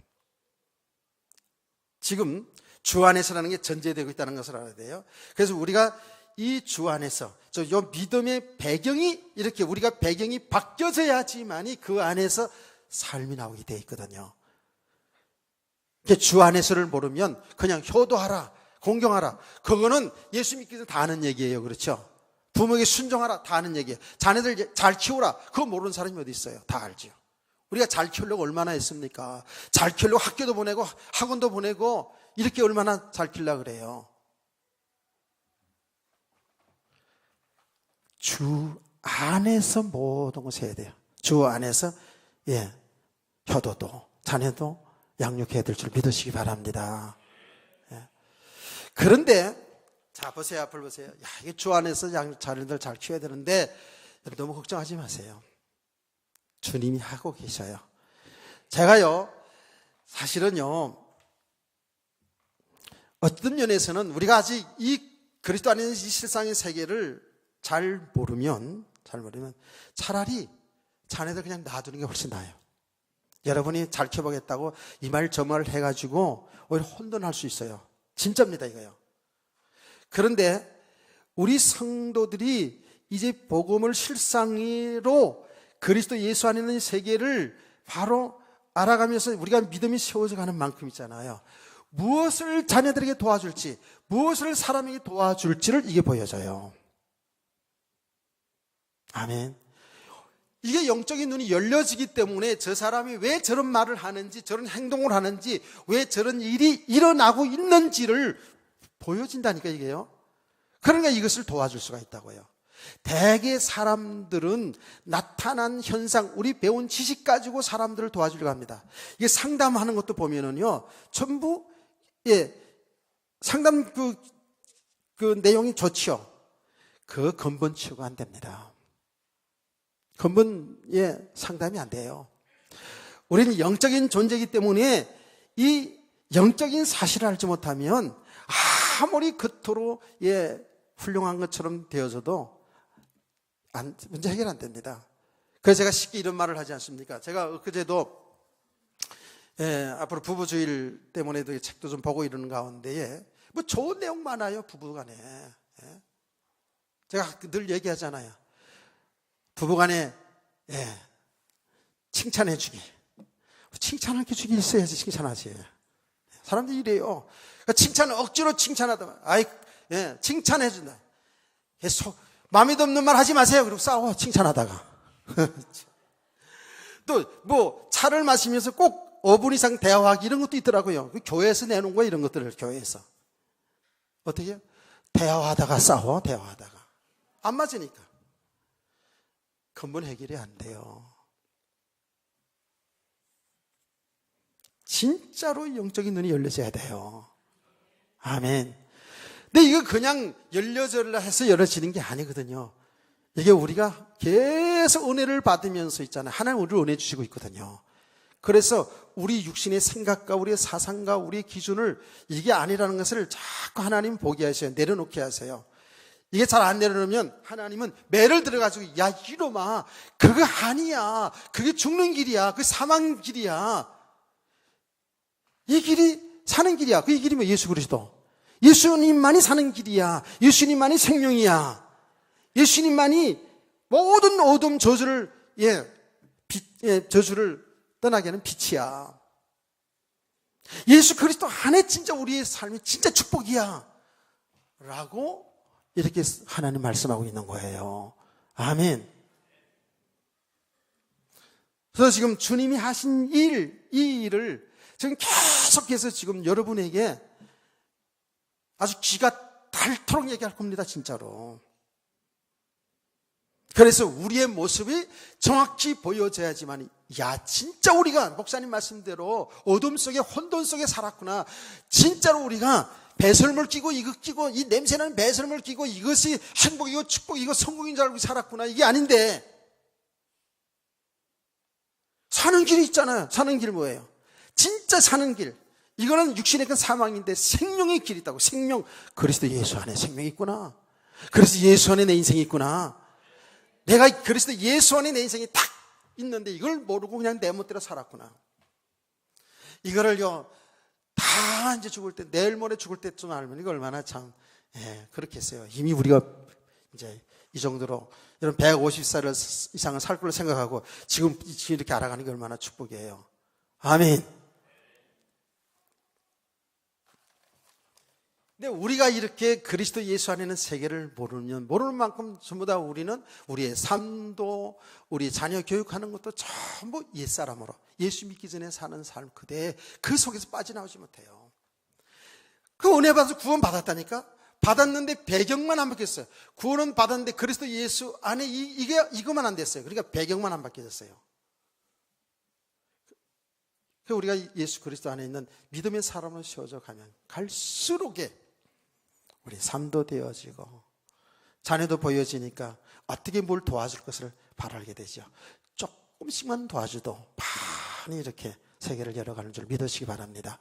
지금 주 안에서라는 게 전제되고 있다는 것을 알아야 돼요. 그래서 우리가 이 주 안에서, 요 믿음의 배경이, 이렇게 우리가 배경이 바뀌어져야지만이 그 안에서 삶이 나오게 되어 있거든요. 주 안에서를 모르면 그냥 효도하라, 공경하라. 그거는 예수 믿기 전에 다 아는 얘기예요. 그렇죠? 부모에게 순종하라 다 아는 얘기예요. 자녀들 잘 키우라 그거 모르는 사람이 어디 있어요. 다 알죠. 우리가 잘 키우려고 얼마나 했습니까? 잘 키우려고 학교도 보내고 학원도 보내고 이렇게 얼마나 잘 키우려고 그래요. 주 안에서 모든 것을 해야 돼요. 주 안에서 효도도 자녀도 양육해야 될 줄 믿으시기 바랍니다. 그런데 자, 보세요. 앞을 보세요. 이게 주 안에서 자녀들 잘 키워야 되는데 너무 걱정하지 마세요. 주님이 하고 계셔요. 제가요, 사실은요, 어떤 면에서는 우리가 아직 이 그리스도 안에 있는 이 실상의 세계를 잘 모르면 차라리 자녀들 그냥 놔두는 게 훨씬 나아요. 여러분이 잘 키워보겠다고 이 말 저 말 해가지고 오히려 혼돈할 수 있어요. 진짜입니다, 이거요. 그런데 우리 성도들이 이제 복음을 실상으로 그리스도 예수 안에 있는 세계를 바로 알아가면서 우리가 믿음이 세워져 가는 만큼 있잖아요. 무엇을 자녀들에게 도와줄지, 무엇을 사람에게 도와줄지를 이게 보여져요. 아멘. 이게 영적인 눈이 열려지기 때문에 저 사람이 왜 저런 말을 하는지, 저런 행동을 하는지, 왜 저런 일이 일어나고 있는지를 보여진다니까 이게요. 그러니까 이것을 도와줄 수가 있다고요. 대개 사람들은 나타난 현상, 우리 배운 지식 가지고 사람들을 도와주려고 합니다. 이게 상담하는 것도 보면은요, 전부 상담 그 내용이 좋지요. 그 근본 치유가 안 됩니다. 근본 상담이 안 돼요. 우리는 영적인 존재이기 때문에 이 영적인 사실을 알지 못하면 아무리 그토록 훌륭한 것처럼 되어져도 문제 해결 안 됩니다. 그래서 제가 쉽게 이런 말을 하지 않습니까? 제가 엊그제도 앞으로 부부주일 때문에도 책도 좀 보고 이러는 가운데에 뭐 좋은 내용 많아요, 부부간에. 제가 늘 얘기하잖아요. 부부간에 칭찬해주기. 칭찬할 게 주기 있어야지 칭찬하지. 사람들이 이래요. 그러니까 칭찬을 억지로 칭찬하다. 칭찬해준다. 마음에 없는 말 하지 마세요. 그리고 싸워, 칭찬하다가. 또 뭐 차를 마시면서 꼭 5분 이상 대화하기 이런 것도 있더라고요. 교회에서 내놓은 거예요, 이런 것들을. 교회에서 어떻게 해요? 대화하다가 싸워. 대화하다가 안 맞으니까 근본 해결이 안 돼요. 진짜로 영적인 눈이 열려져야 돼요. 아멘. 근데 이거 그냥 열려져라 해서 열어지는 게 아니거든요. 이게 우리가 계속 은혜를 받으면서 있잖아요. 하나님 우리를 은혜 주시고 있거든요. 그래서 우리 육신의 생각과 우리의 사상과 우리의 기준을 이게 아니라는 것을 자꾸 하나님 보게 하셔요. 내려놓게 하세요. 이게 잘 안 내려놓으면 하나님은 매를 들어가지고 야 이놈아 그거 아니야. 그게 죽는 길이야. 그게 사망 길이야. 이 길이 사는 길이야. 그 이 길이 뭐 예수 그리스도. 예수님만이 사는 길이야. 예수님만이 생명이야. 예수님만이 모든 어둠 저주를 저주를 떠나게 하는 빛이야. 예수 그리스도 안에 진짜 우리의 삶이 진짜 축복이야. 라고 이렇게 하나님 말씀하고 있는 거예요. 아멘. 그래서 지금 주님이 하신 이 일을 지금 계속해서 지금 여러분에게 아주 귀가 닳도록 얘기할 겁니다, 진짜로. 그래서 우리의 모습이 정확히 보여져야지만, 야, 진짜 우리가 목사님 말씀대로 어둠 속에 혼돈 속에 살았구나. 진짜로 우리가 배설물 끼고 이거 끼고 이 냄새나는 배설물 끼고 이것이 행복이고 축복이고 성공인 줄 알고 살았구나. 이게 아닌데. 사는 길이 있잖아요. 사는 길 뭐예요? 진짜 사는 길. 이거는 육신의 그 사망인데 생명의 길이 있다고. 생명. 그리스도 예수 안에 생명이 있구나. 그래서 예수 안에 내 인생이 있구나. 내가 그리스도 예수 안에 내 인생이 딱 있는데 이걸 모르고 그냥 내 멋대로 살았구나. 이거를요, 다 이제 죽을 때, 내일 모레 죽을 때쯤 알면 이거 얼마나 참, 그렇겠어요. 이미 우리가 이제 이 정도로, 이런 150살 이상을 살 걸로 생각하고 지금 이렇게 알아가는 게 얼마나 축복이에요. 아멘. 근데 우리가 이렇게 그리스도 예수 안에는 세계를 모르는 만큼 전부 다 우리는 우리의 삶도 우리 자녀 교육하는 것도 전부 옛사람으로 예수 믿기 전에 사는 삶 그대에 그 속에서 빠져나오지 못해요. 그 은혜 받아서 구원 받았다니까? 받았는데 배경만 안 바뀌었어요. 구원은 받았는데 그리스도 예수 안에 이거만 안 됐어요. 그러니까 배경만 안 바뀌었어요. 우리가 예수 그리스도 안에 있는 믿음의 사람으로 세워져 가면 갈수록에 우리 삶도 되어지고 자녀도 보여지니까 어떻게 뭘 도와줄 것을 바라게 되죠. 조금씩만 도와줘도 많이 이렇게 세계를 열어가는 줄 믿으시기 바랍니다.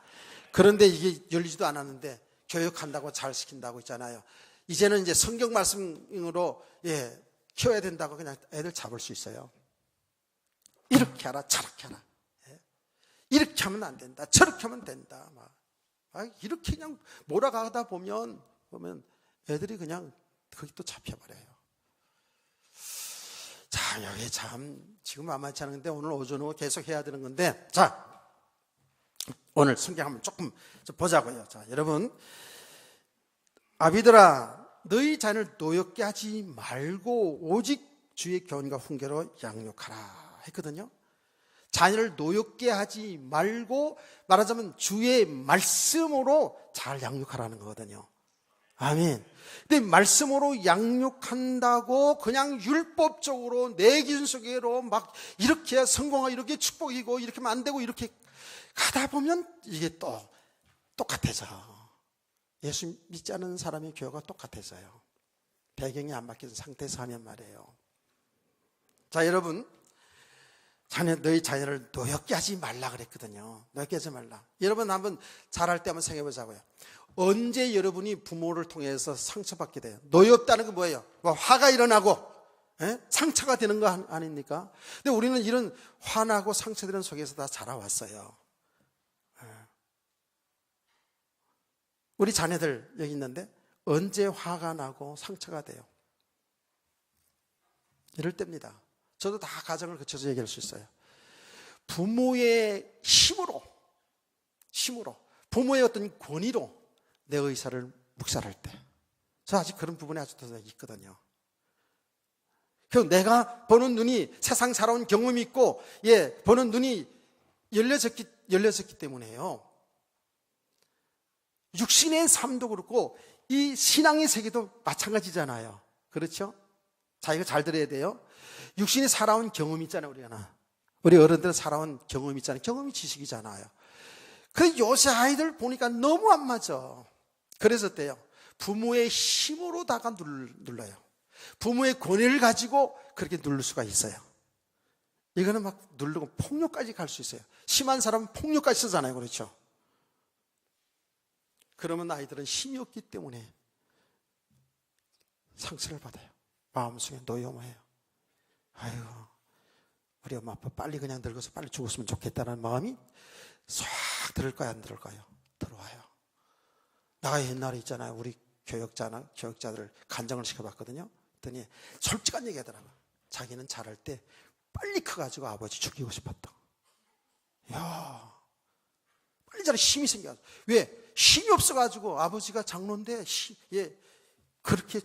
그런데 이게 열리지도 않았는데 교육한다고 잘 시킨다고 있잖아요. 이제는 이제 성경 말씀으로 키워야 된다고 그냥 애들 잡을 수 있어요. 이렇게 하라 저렇게 하라. 이렇게 하면 안 된다. 저렇게 하면 된다. 이렇게 그냥 몰아가다 보면 애들이 그냥 거기 또 잡혀버려요. 자, 여기 참 지금 만만치 않은데 오늘 오전으로 계속 해야 되는 건데, 자, 오늘 성경 한번 조금 보자고요. 자, 여러분, 아비들아, 너희 자녀를 노엽게 하지 말고 오직 주의 교훈과 훈계로 양육하라 했거든요. 자녀를 노엽게 하지 말고 말하자면 주의 말씀으로 잘 양육하라는 거거든요. 아멘. 근데 말씀으로 양육한다고 그냥 율법적으로 내 기준 속으로 막 이렇게 해야 성공하고 이렇게 축복이고 이렇게 하면 안 되고 이렇게 가다 보면 이게 또 똑같아져. 예수 믿지 않는 사람의 교회가 똑같아져요. 배경이 안 바뀌는 상태에서 하면 말이에요. 자, 여러분. 너희 자녀를 노엽게 하지 말라 그랬거든요. 노엽게 하지 말라. 여러분 한번 자랄 때 한번 생각해 보자고요. 언제 여러분이 부모를 통해서 상처받게 돼요? 노엽다는 건 뭐예요? 뭐 화가 일어나고 상처가 되는 거 아닙니까? 근데 우리는 이런 화나고 상처되는 속에서 다 자라왔어요. 우리 자녀들 여기 있는데 언제 화가 나고 상처가 돼요? 이럴 때입니다. 저도 다 가정을 거쳐서 얘기할 수 있어요. 부모의 힘으로 부모의 어떤 권위로 내 의사를 묵살할 때, 저 아직 그런 부분이 아직도 있거든요. 그 내가 보는 눈이 세상 살아온 경험이 있고, 보는 눈이 열려졌기 때문에요. 육신의 삶도 그렇고 이 신앙의 세계도 마찬가지잖아요. 그렇죠? 자, 이거 잘 들어야 돼요. 육신이 살아온 경험이 있잖아요. 우리 어른들은 살아온 경험이 있잖아요. 경험이 지식이잖아요. 근데 요새 아이들 보니까 너무 안 맞아. 그래서 어때요? 부모의 힘으로다가 눌러요. 부모의 권위를 가지고 그렇게 누를 수가 있어요. 이거는 막 누르고 폭력까지 갈 수 있어요. 심한 사람은 폭력까지 쓰잖아요. 그렇죠? 그러면 아이들은 힘이 없기 때문에 상처를 받아요. 마음속에 노여워해요. 아이고, 우리 엄마 아빠 빨리 그냥 늙어서 빨리 죽었으면 좋겠다는 마음이 싹 들을까요? 안 들을까요? 들어와요. 내가 옛날에 있잖아요. 우리 교역자들을 간증을 시켜봤거든요. 그랬더니 솔직한 얘기 하더라고요. 자기는 자랄 때 빨리 커가지고 아버지 죽이고 싶었다. 이야, 빨리 자라 힘이 생겨서. 왜? 힘이 없어가지고 아버지가 장로인데 그렇게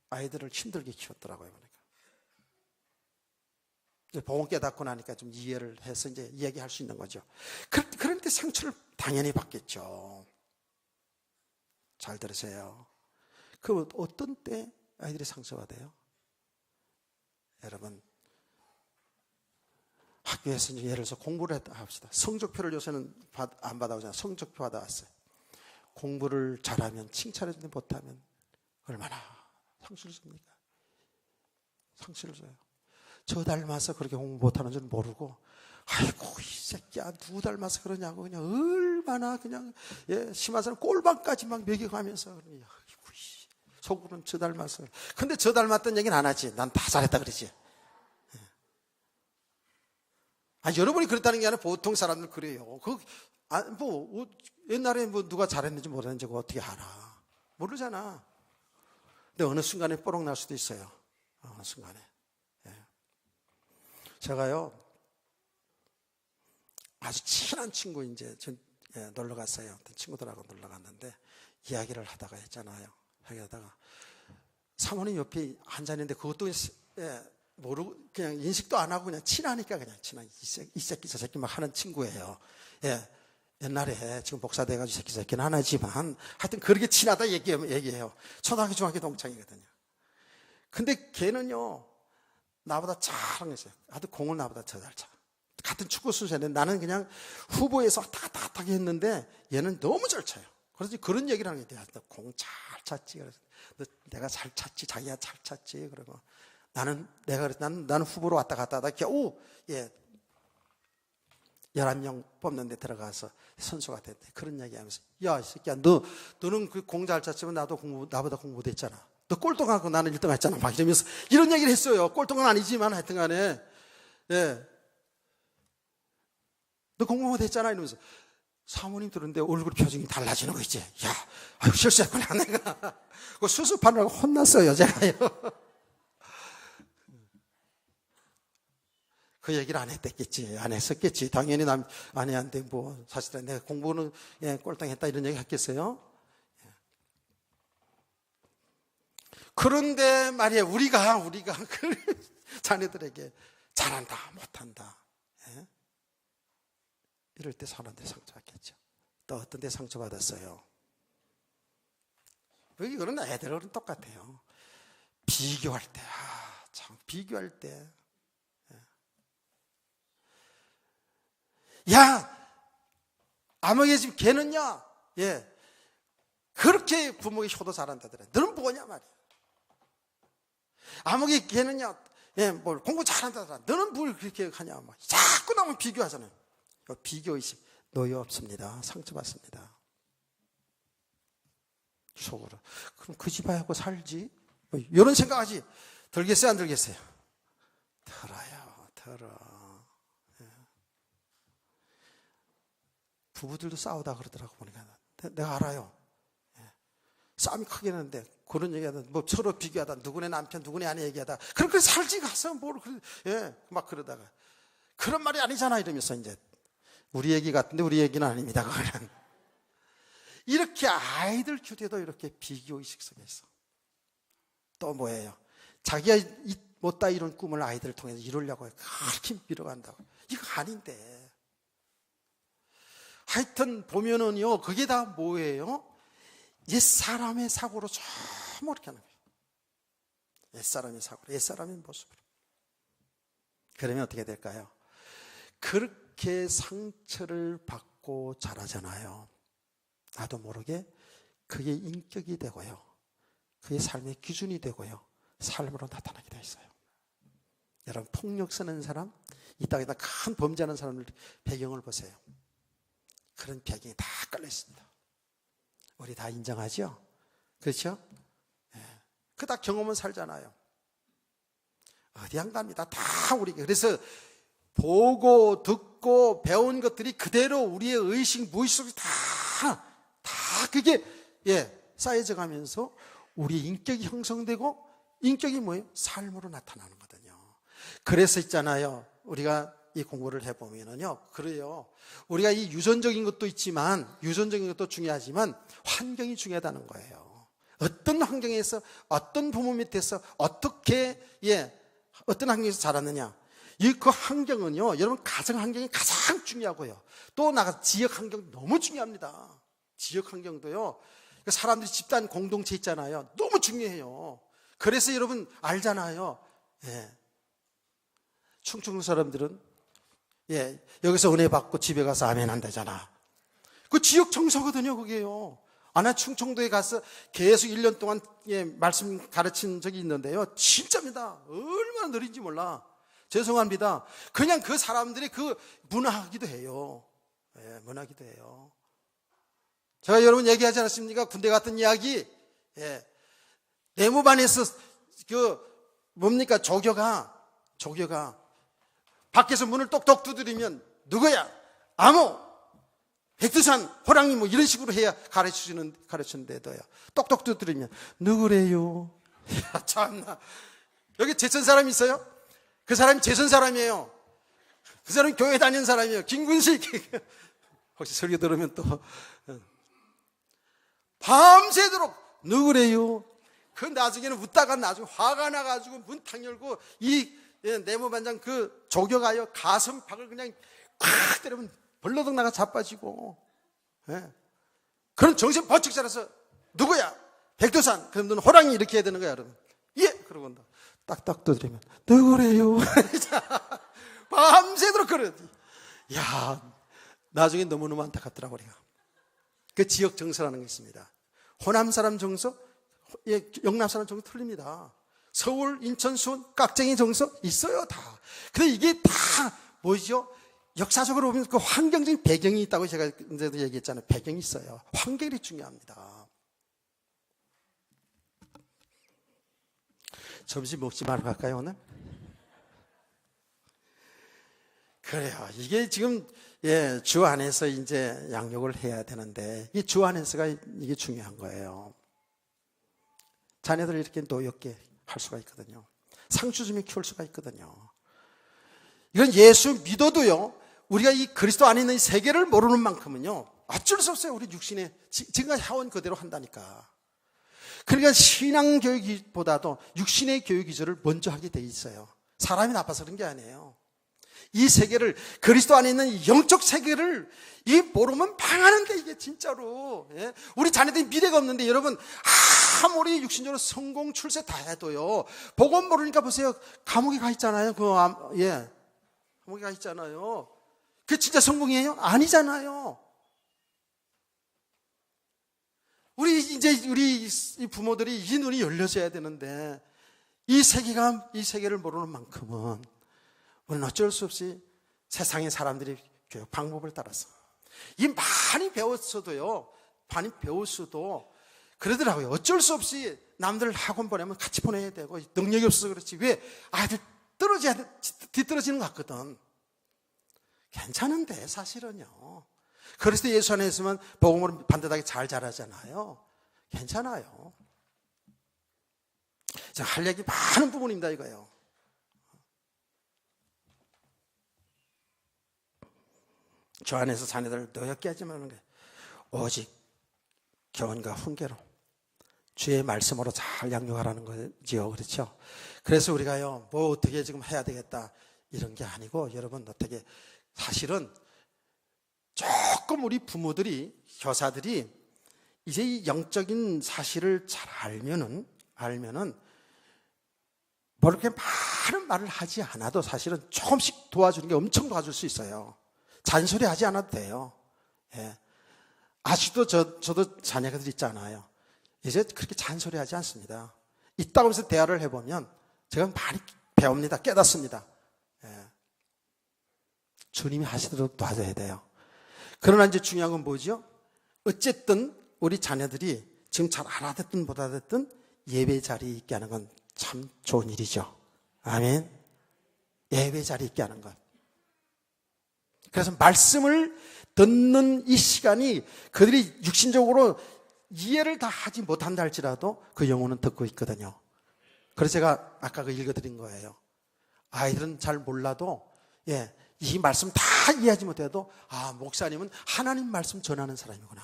아이들을 힘들게 키웠더라고요. 그러니까 복음 깨닫고 나니까 좀 이해를 해서 이제 이야기할 수 있는 거죠. 그런데 상처를 당연히 받겠죠. 잘 들으세요. 그 어떤 때 아이들이 상처받아요? 여러분, 학교에서 이제 예를 들어서 공부를 했다 합시다. 성적표를 요새는 안 받아오잖아요. 성적표 받아왔어요. 공부를 잘하면 칭찬해주는데 못하면 얼마나 상처를 줍니까? 상처를 줘요. 저 닮아서 그렇게 공부 못하는 줄 모르고, 아이고 이 새끼야 누구 닮아서 그러냐고 그냥 얼마나 그냥 심한 사람 꼴방까지 막 먹여가면서 속으로는 저 닮아서. 근데 저 닮았다는 얘기는 안 하지. 난 다 잘했다 그러지. 여러분이 그랬다는 게 아니라 보통 사람들 그래요. 옛날에 누가 잘했는지 못했는지 어떻게 알아? 모르잖아. 근데 어느 순간에 뽀록 날 수도 있어요. 어느 순간에. 제가요, 아주 친한 친구 놀러 갔어요. 어떤 친구들하고 놀러 갔는데 이야기를 하다가 했잖아요. 하다가 사모님 옆에 앉아있는데 그것도 모르고 그냥 인식도 안 하고 그냥 친하니까 그냥 친한 이 새끼 저 새끼 막 하는 친구예요. 옛날에 지금 목사 돼가지고 새끼 새끼는 안 하지만 하여튼 그렇게 친하다 얘기해요. 초등학교 중학교 동창이거든요. 근데 걔는요 나보다 잘한 거였어요. 하여튼 공을 나보다 더 잘 차. 같은 축구 선수였는데 나는 그냥 후보에서 왔다 갔다 했는데 얘는 너무 잘 차요. 그래서 그런 얘기를 하는 게 너 공 잘 찼지. 그래서 내가 잘 찼지. 자기야 잘 찼지. 그러고 나는 후보로 왔다 갔다 하다 겨우 11명 뽑는 데 들어가서 선수가 됐대. 그런 얘기 하면서 야, 이 새끼야 너는 그 공 잘 찼지만 나보다 공부 못했잖아. 너 꼴등하고 나는 1등 했잖아. 막 이러면서 이런 얘기를 했어요. 꼴등은 아니지만 하여튼 간에 너 공부 못했잖아 이러면서 사모님 들었는데 얼굴 표정이 달라지는 거 있지. 야, 실수했구나 내가. 그 수습하느라고 혼났어요 제가요. 그 얘기를 안 했었겠지. 당연히 아내한테 사실은 내가 공부는 꼴등했다 이런 얘기 했겠어요? 그런데 말이야 우리가 자녀들에게 잘한다 못한다 이럴 때 사람한테 상처받겠죠. 또 어떤 데 상처받았어요? 이거는 애들은 똑같아요. 비교할 때 비교할 때 야, 아무개 집 걔는요, 그렇게 부모에게 효도 잘한다더래. 너는 뭐냐 말이야. 아무개 걔는요, 예, 뭘 공부 잘한다. 너는 뭘 그렇게 하냐. 막 자꾸 나면 비교하잖아요. 비교의식 노여 없습니다. 상처받습니다. 속으로. 그럼 그 집안하고 살지? 뭐 이런 생각하지. 들겠어요, 안 들겠어요? 들어요, 들어. 예. 부부들도 싸우다 그러더라고 보니까. 내가 알아요. 예. 싸움이 크게 나는데 그런 얘기하다, 뭐 서로 비교하다, 누구네 남편, 누구네 아내 얘기하다. 그렇게 살지 가서 뭘, 예, 막 그러다가. 그런 말이 아니잖아, 이러면서 이제. 우리 얘기 같은데 우리 얘기는 아닙니다, 그거는. 이렇게 아이들 교대도 이렇게 비교의식 속에서. 또 뭐예요? 자기가 못다 이룬 꿈을 아이들을 통해서 이루려고 그렇게 밀어간다고. 이거 아닌데. 하여튼 보면은요, 그게 다 뭐예요? 옛사람의 사고로 전부 이렇게 하는 거예요. 옛사람의 사고로, 옛사람의 모습으로. 그러면 어떻게 될까요? 그렇게 상처를 받고 자라잖아요. 나도 모르게 그게 인격이 되고요. 그게 삶의 기준이 되고요. 삶으로 나타나게 되어 있어요. 여러분, 폭력 쓰는 사람, 이 땅에다 큰 범죄하는 사람들 배경을 보세요. 그런 배경이 다 깔려 있습니다. 우리 다 인정하죠? 그렇죠? 네. 그 다 경험은 살잖아요. 어디 안 갑니다. 다 우리가. 그래서 보고 듣고 배운 것들이 그대로 우리의 의식, 무의식 속에 다 그게 쌓여져 가면서 우리의 인격이 형성되고, 인격이 뭐예요? 삶으로 나타나는 거거든요. 그래서 있잖아요. 우리가 이 공부를 해보면은요, 그래요. 우리가 이 유전적인 것도 있지만, 유전적인 것도 중요하지만, 환경이 중요하다는 거예요. 어떤 환경에서, 어떤 부모 밑에서, 어떻게, 어떤 환경에서 자랐느냐. 그 환경은요, 여러분, 가정 환경이 가장 중요하고요. 또 지역 환경 너무 중요합니다. 지역 환경도요, 사람들이 집단 공동체 있잖아요. 너무 중요해요. 그래서 여러분 알잖아요. 충청 사람들은 여기서 은혜 받고 집에 가서 아멘 한다잖아. 그 지역 정서거든요, 그게요. 나 충청도에 가서 계속 1년 동안 말씀 가르친 적이 있는데요. 진짜입니다. 얼마나 느린지 몰라. 죄송합니다. 그냥 그 사람들이 그 문화하기도 해요. 문화기도 해요. 제가 여러분 얘기하지 않았습니까? 군대 갔던 이야기. 내무반에서 조교가 밖에서 문을 똑똑 두드리면 누구야? 아무, 백두산, 호랑이 뭐 이런 식으로 해야 가르치는데도요. 똑똑 두드리면 누구래요? 참나. 여기 제천 사람 있어요? 그 사람이 제천 사람이에요. 그 사람이 교회 다니는 사람이에요. 김군식. 혹시 설교 들으면 또 밤새도록 누구래요? 그 나중에는 웃다가 나중에 화가 나가지고 문 탁 열고 이 내무반장 그 조교가요 가슴팍을 그냥 콱 때리면 벌러덩 나가 자빠지고. 그런 정신 번쩍 차려서 누구야? 백두산. 그럼 너는 호랑이 이렇게 해야 되는 거야, 여러분. 그러고 온다. 딱딱 두드리면 누구래요? 밤새도록 그러지. 나중에 너무너무 안타깝더라고 우리가. 그 지역 정서라는 게 있습니다. 호남 사람 정서, 영남 사람 정서 틀립니다. 서울, 인천, 수원, 깍쟁이 정서 있어요, 다. 근데 이게 다 뭐죠? 역사적으로 보면 그 환경적인 배경이 있다고 제가 이제도 얘기했잖아요. 배경이 있어요. 환경이 중요합니다. 점심 먹지 말고 갈까요, 오늘? 그래요. 이게 지금, 주 안에서 이제 양육을 해야 되는데, 이 주 안에서가 이게 중요한 거예요. 자녀들을 이렇게 노엽게 할 수가 있거든요. 상추주미 키울 수가 있거든요. 이건 예수 믿어도요, 우리가 이 그리스도 안에 있는 이 세계를 모르는 만큼은요, 어쩔 수 없어요. 우리 육신에, 지금까지 해온 그대로 한다니까. 그러니까 신앙교육보다도 육신의 교육 기조를 먼저 하게 돼 있어요. 사람이 나빠서 그런 게 아니에요. 이 세계를, 그리스도 안에 있는 이 영적 세계를 모르면 망하는데, 이게 진짜로. 우리 자녀들이 미래가 없는데, 여러분, 아무리 육신적으로 성공 출세 다 해도요, 복음 모르니까 보세요. 감옥에 가 있잖아요. 감옥에 가 있잖아요. 그게 진짜 성공이에요? 아니잖아요. 우리 부모들이 이 눈이 열려져야 되는데, 이 세계를 모르는 만큼은 우리는 어쩔 수 없이 세상의 사람들이 교육 방법을 따라서 많이 배웠어도 그러더라고요. 어쩔 수 없이 남들 학원 보내면 같이 보내야 되고 능력이 없어서 그렇지 왜 아이들 뒤떨어지는 것 같거든. 괜찮은데 사실은요. 그리스도 예수 안에 있으면 복음으로 반듯하게 잘 자라잖아요. 괜찮아요. 제가 할 얘기 많은 부분입니다 이거요. 저 안에서 자녀들을 노엽게 하지 말는 게 오직 교훈과 훈계로 주의 말씀으로 잘 양육하라는 거지요. 그렇죠? 그래서 우리가요 뭐 어떻게 지금 해야 되겠다 이런 게 아니고 여러분 어떻게 사실은 조금 우리 부모들이 교사들이 이제 이 영적인 사실을 잘 알면은 뭐 이렇게 많은 말을 하지 않아도 사실은 조금씩 도와주는 게 엄청 도와줄 수 있어요. 잔소리 하지 않아도 돼요. 예. 아직도 저도 자녀들 있잖아요. 이제 그렇게 잔소리 하지 않습니다. 있다고 해서 대화를 해보면 제가 많이 배웁니다. 깨닫습니다. 예. 주님이 하시도록 도와줘야 돼요. 그러나 이제 중요한 건 뭐죠? 어쨌든 우리 자녀들이 지금 잘 알아듣든 못 알아듣든 예배 자리에 있게 하는 건 참 좋은 일이죠. 아멘. 예배 자리에 있게 하는 것. 그래서 말씀을 듣는 이 시간이 그들이 육신적으로 이해를 다 하지 못한다 할지라도 그 영혼은 듣고 있거든요. 그래서 제가 아까 그 읽어드린 거예요. 아이들은 잘 몰라도 이 말씀 다 이해하지 못해도 목사님은 하나님 말씀 전하는 사람이구나.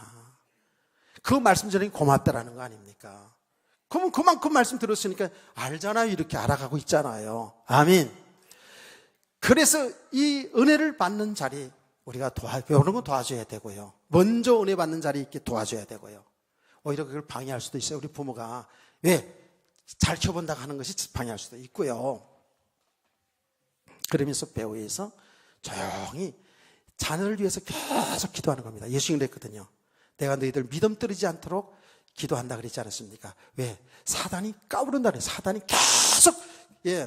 그 말씀 전하기 고맙다라는 거 아닙니까? 그러면 그만큼 말씀 들었으니까 알잖아요. 이렇게 알아가고 있잖아요. 아멘. 그래서 이 은혜를 받는 자리 우리가 배우는 건 도와줘야 되고요. 먼저 은혜 받는 자리에 있게 도와줘야 되고요. 오히려 그걸 방해할 수도 있어요. 우리 부모가 잘 키워본다고 하는 것이 방해할 수도 있고요. 그러면서 배우에서 조용히 자녀를 위해서 계속 기도하는 겁니다. 예수님이 그랬거든요. 내가 너희들 믿음 떨어지지 않도록 기도한다 그랬지 않았습니까? 왜? 사단이 까부른다는 사단이 계속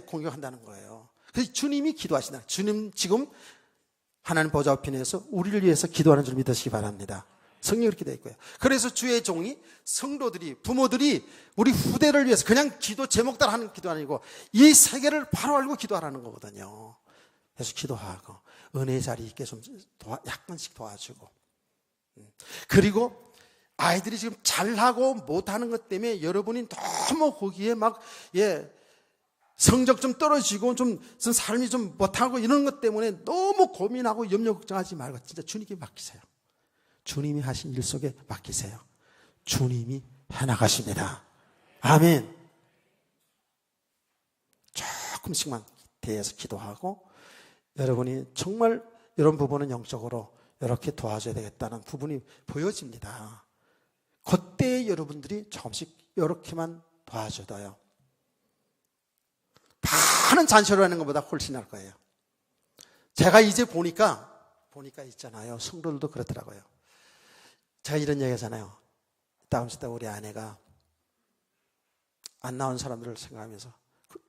공격한다는 거예요. 그래서 주님이 기도하신다. 주님 지금 하나님 보좌 앞에서 우리를 위해서 기도하는 줄 믿으시기 바랍니다. 성경이 그렇게 되어 있고요. 그래서 주의 종이 성도들이 부모들이 우리 후대를 위해서 그냥 기도 제목 따라 하는 기도 아니고 이 세계를 바로 알고 기도하라는 거거든요. 그래서 기도하고 은혜 자리 있게 좀 약간씩 도와주고 그리고 아이들이 지금 잘하고 못하는 것 때문에 여러분이 너무 거기에 성적 좀 떨어지고 좀 삶이 좀 못하고 이런 것 때문에 너무 고민하고 염려 걱정하지 말고 진짜 주님께 맡기세요. 주님이 하신 일 속에 맡기세요. 주님이 해나가십니다. 아멘. 조금씩만 대해서 기도하고 여러분이 정말 이런 부분은 영적으로 이렇게 도와줘야 되겠다는 부분이 보여집니다. 그때 여러분들이 조금씩 이렇게만 도와줘도요. 많은 잔소리 하는 것보다 훨씬 나을 거예요. 제가 이제 보니까 있잖아요. 성도들도 그렇더라고요. 제가 이런 얘기 하잖아요. 다음 주에 우리 아내가 안 나온 사람들을 생각하면서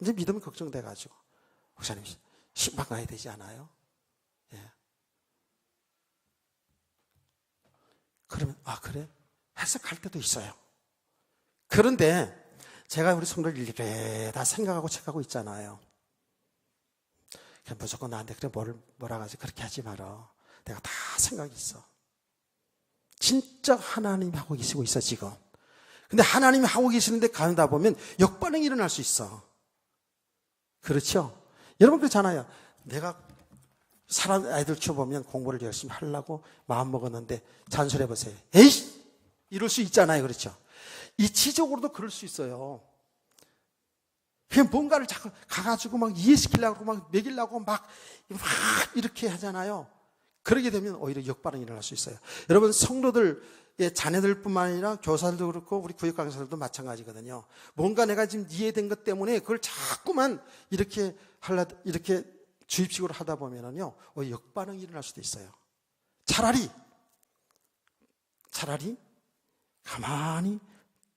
이제 믿음이 걱정돼가지고 목사님 신방 가야 되지 않아요? 그러면 그래? 해서 갈 때도 있어요. 그런데 제가 우리 성도를 이렇게 다 생각하고 체크하고 있잖아요. 그냥 무조건 나한테 그래 뭐라 하지 그렇게 하지 마라. 내가 다 생각이 있어. 진짜 하나님이 하고 계시고 있어 지금. 근데 하나님이 하고 계시는데 가다 보면 역반응이 일어날 수 있어. 그렇죠? 여러분 그렇잖아요. 내가 아이들 키워보면 공부를 열심히 하려고 마음 먹었는데 잔소리 해보세요. 에이! 이럴 수 있잖아요. 그렇죠? 이치적으로도 그럴 수 있어요. 그냥 뭔가를 자꾸 가가지고 막 이해시키려고 막 먹이려고 막 이렇게 하잖아요. 그러게 되면 오히려 역반응이 일어날 수 있어요. 여러분 성도들의 자녀들뿐만 아니라 교사들도 그렇고 우리 구역 강사들도 마찬가지거든요. 뭔가 내가 지금 이해된 것 때문에 그걸 자꾸만 이렇게 주입식으로 하다 보면은요, 역반응이 일어날 수도 있어요. 차라리 가만히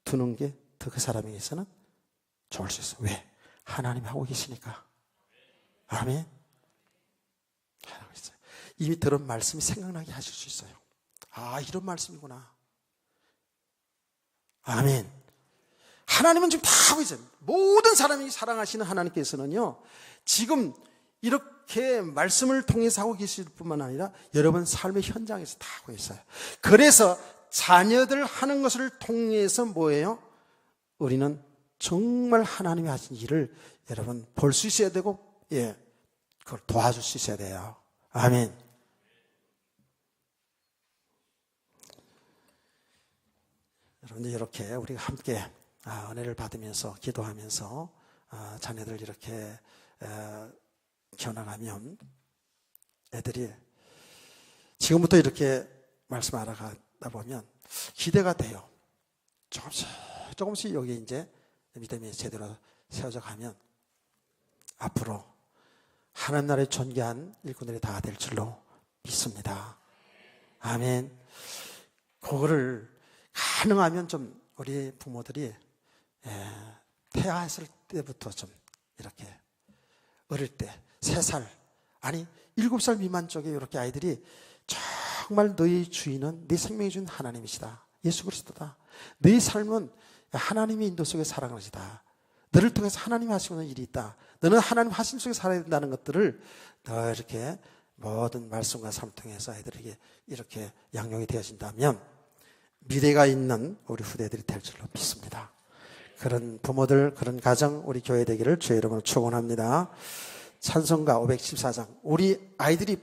두는 게 더 그 사람에게서는 좋을 수 있어요. 왜? 하나님이 하고 계시니까. 아멘. 하고 있어요. 이미 들은 말씀이 생각나게 하실 수 있어요. 아, 이런 말씀이구나. 아멘. 하나님은 지금 다 하고 있어요. 모든 사람이 사랑하시는 하나님께서는요, 지금 이렇게 말씀을 통해서 하고 계실 뿐만 아니라 여러분 삶의 현장에서 다 하고 있어요. 그래서 자녀들 하는 것을 통해서 뭐예요? 우리는 정말 하나님이 하신 일을 여러분 볼 수 있어야 되고, 예, 그걸 도와줄 수 있어야 돼요. 아멘. 여러분들 이렇게 우리가 함께 은혜를 받으면서 기도하면서 자녀들 이렇게 키워나가면 애들이 지금부터 이렇게 말씀 알아가다 보면 기대가 돼요. 조금씩 여기 이제 믿음이 제대로 세워져 가면 앞으로 하나님 나라의 존귀한 일꾼들이 다 될 줄로 믿습니다. 아멘. 그거를 가능하면 좀 우리 부모들이 태아했을 때부터 좀 이렇게 어릴 때 3살 아니 7살 미만 쪽에 이렇게 아이들이 정말 너희 주인은 네 생명의 주인 하나님이시다. 예수 그리스도다. 네 삶은 하나님의 인도 속에 살아가는 것이다. 너를 통해서 하나님이 하시는 일이 있다. 너는 하나님 하심 속에 살아야 된다는 것들을 더 이렇게 모든 말씀과 삶을 통해서 아이들에게 이렇게 양육이 되어진다면 미래가 있는 우리 후대들이 될 줄로 믿습니다. 그런 부모들, 그런 가정, 우리 교회 되기를 주의 이름으로 축원합니다. 찬송가 514장. 우리 아이들이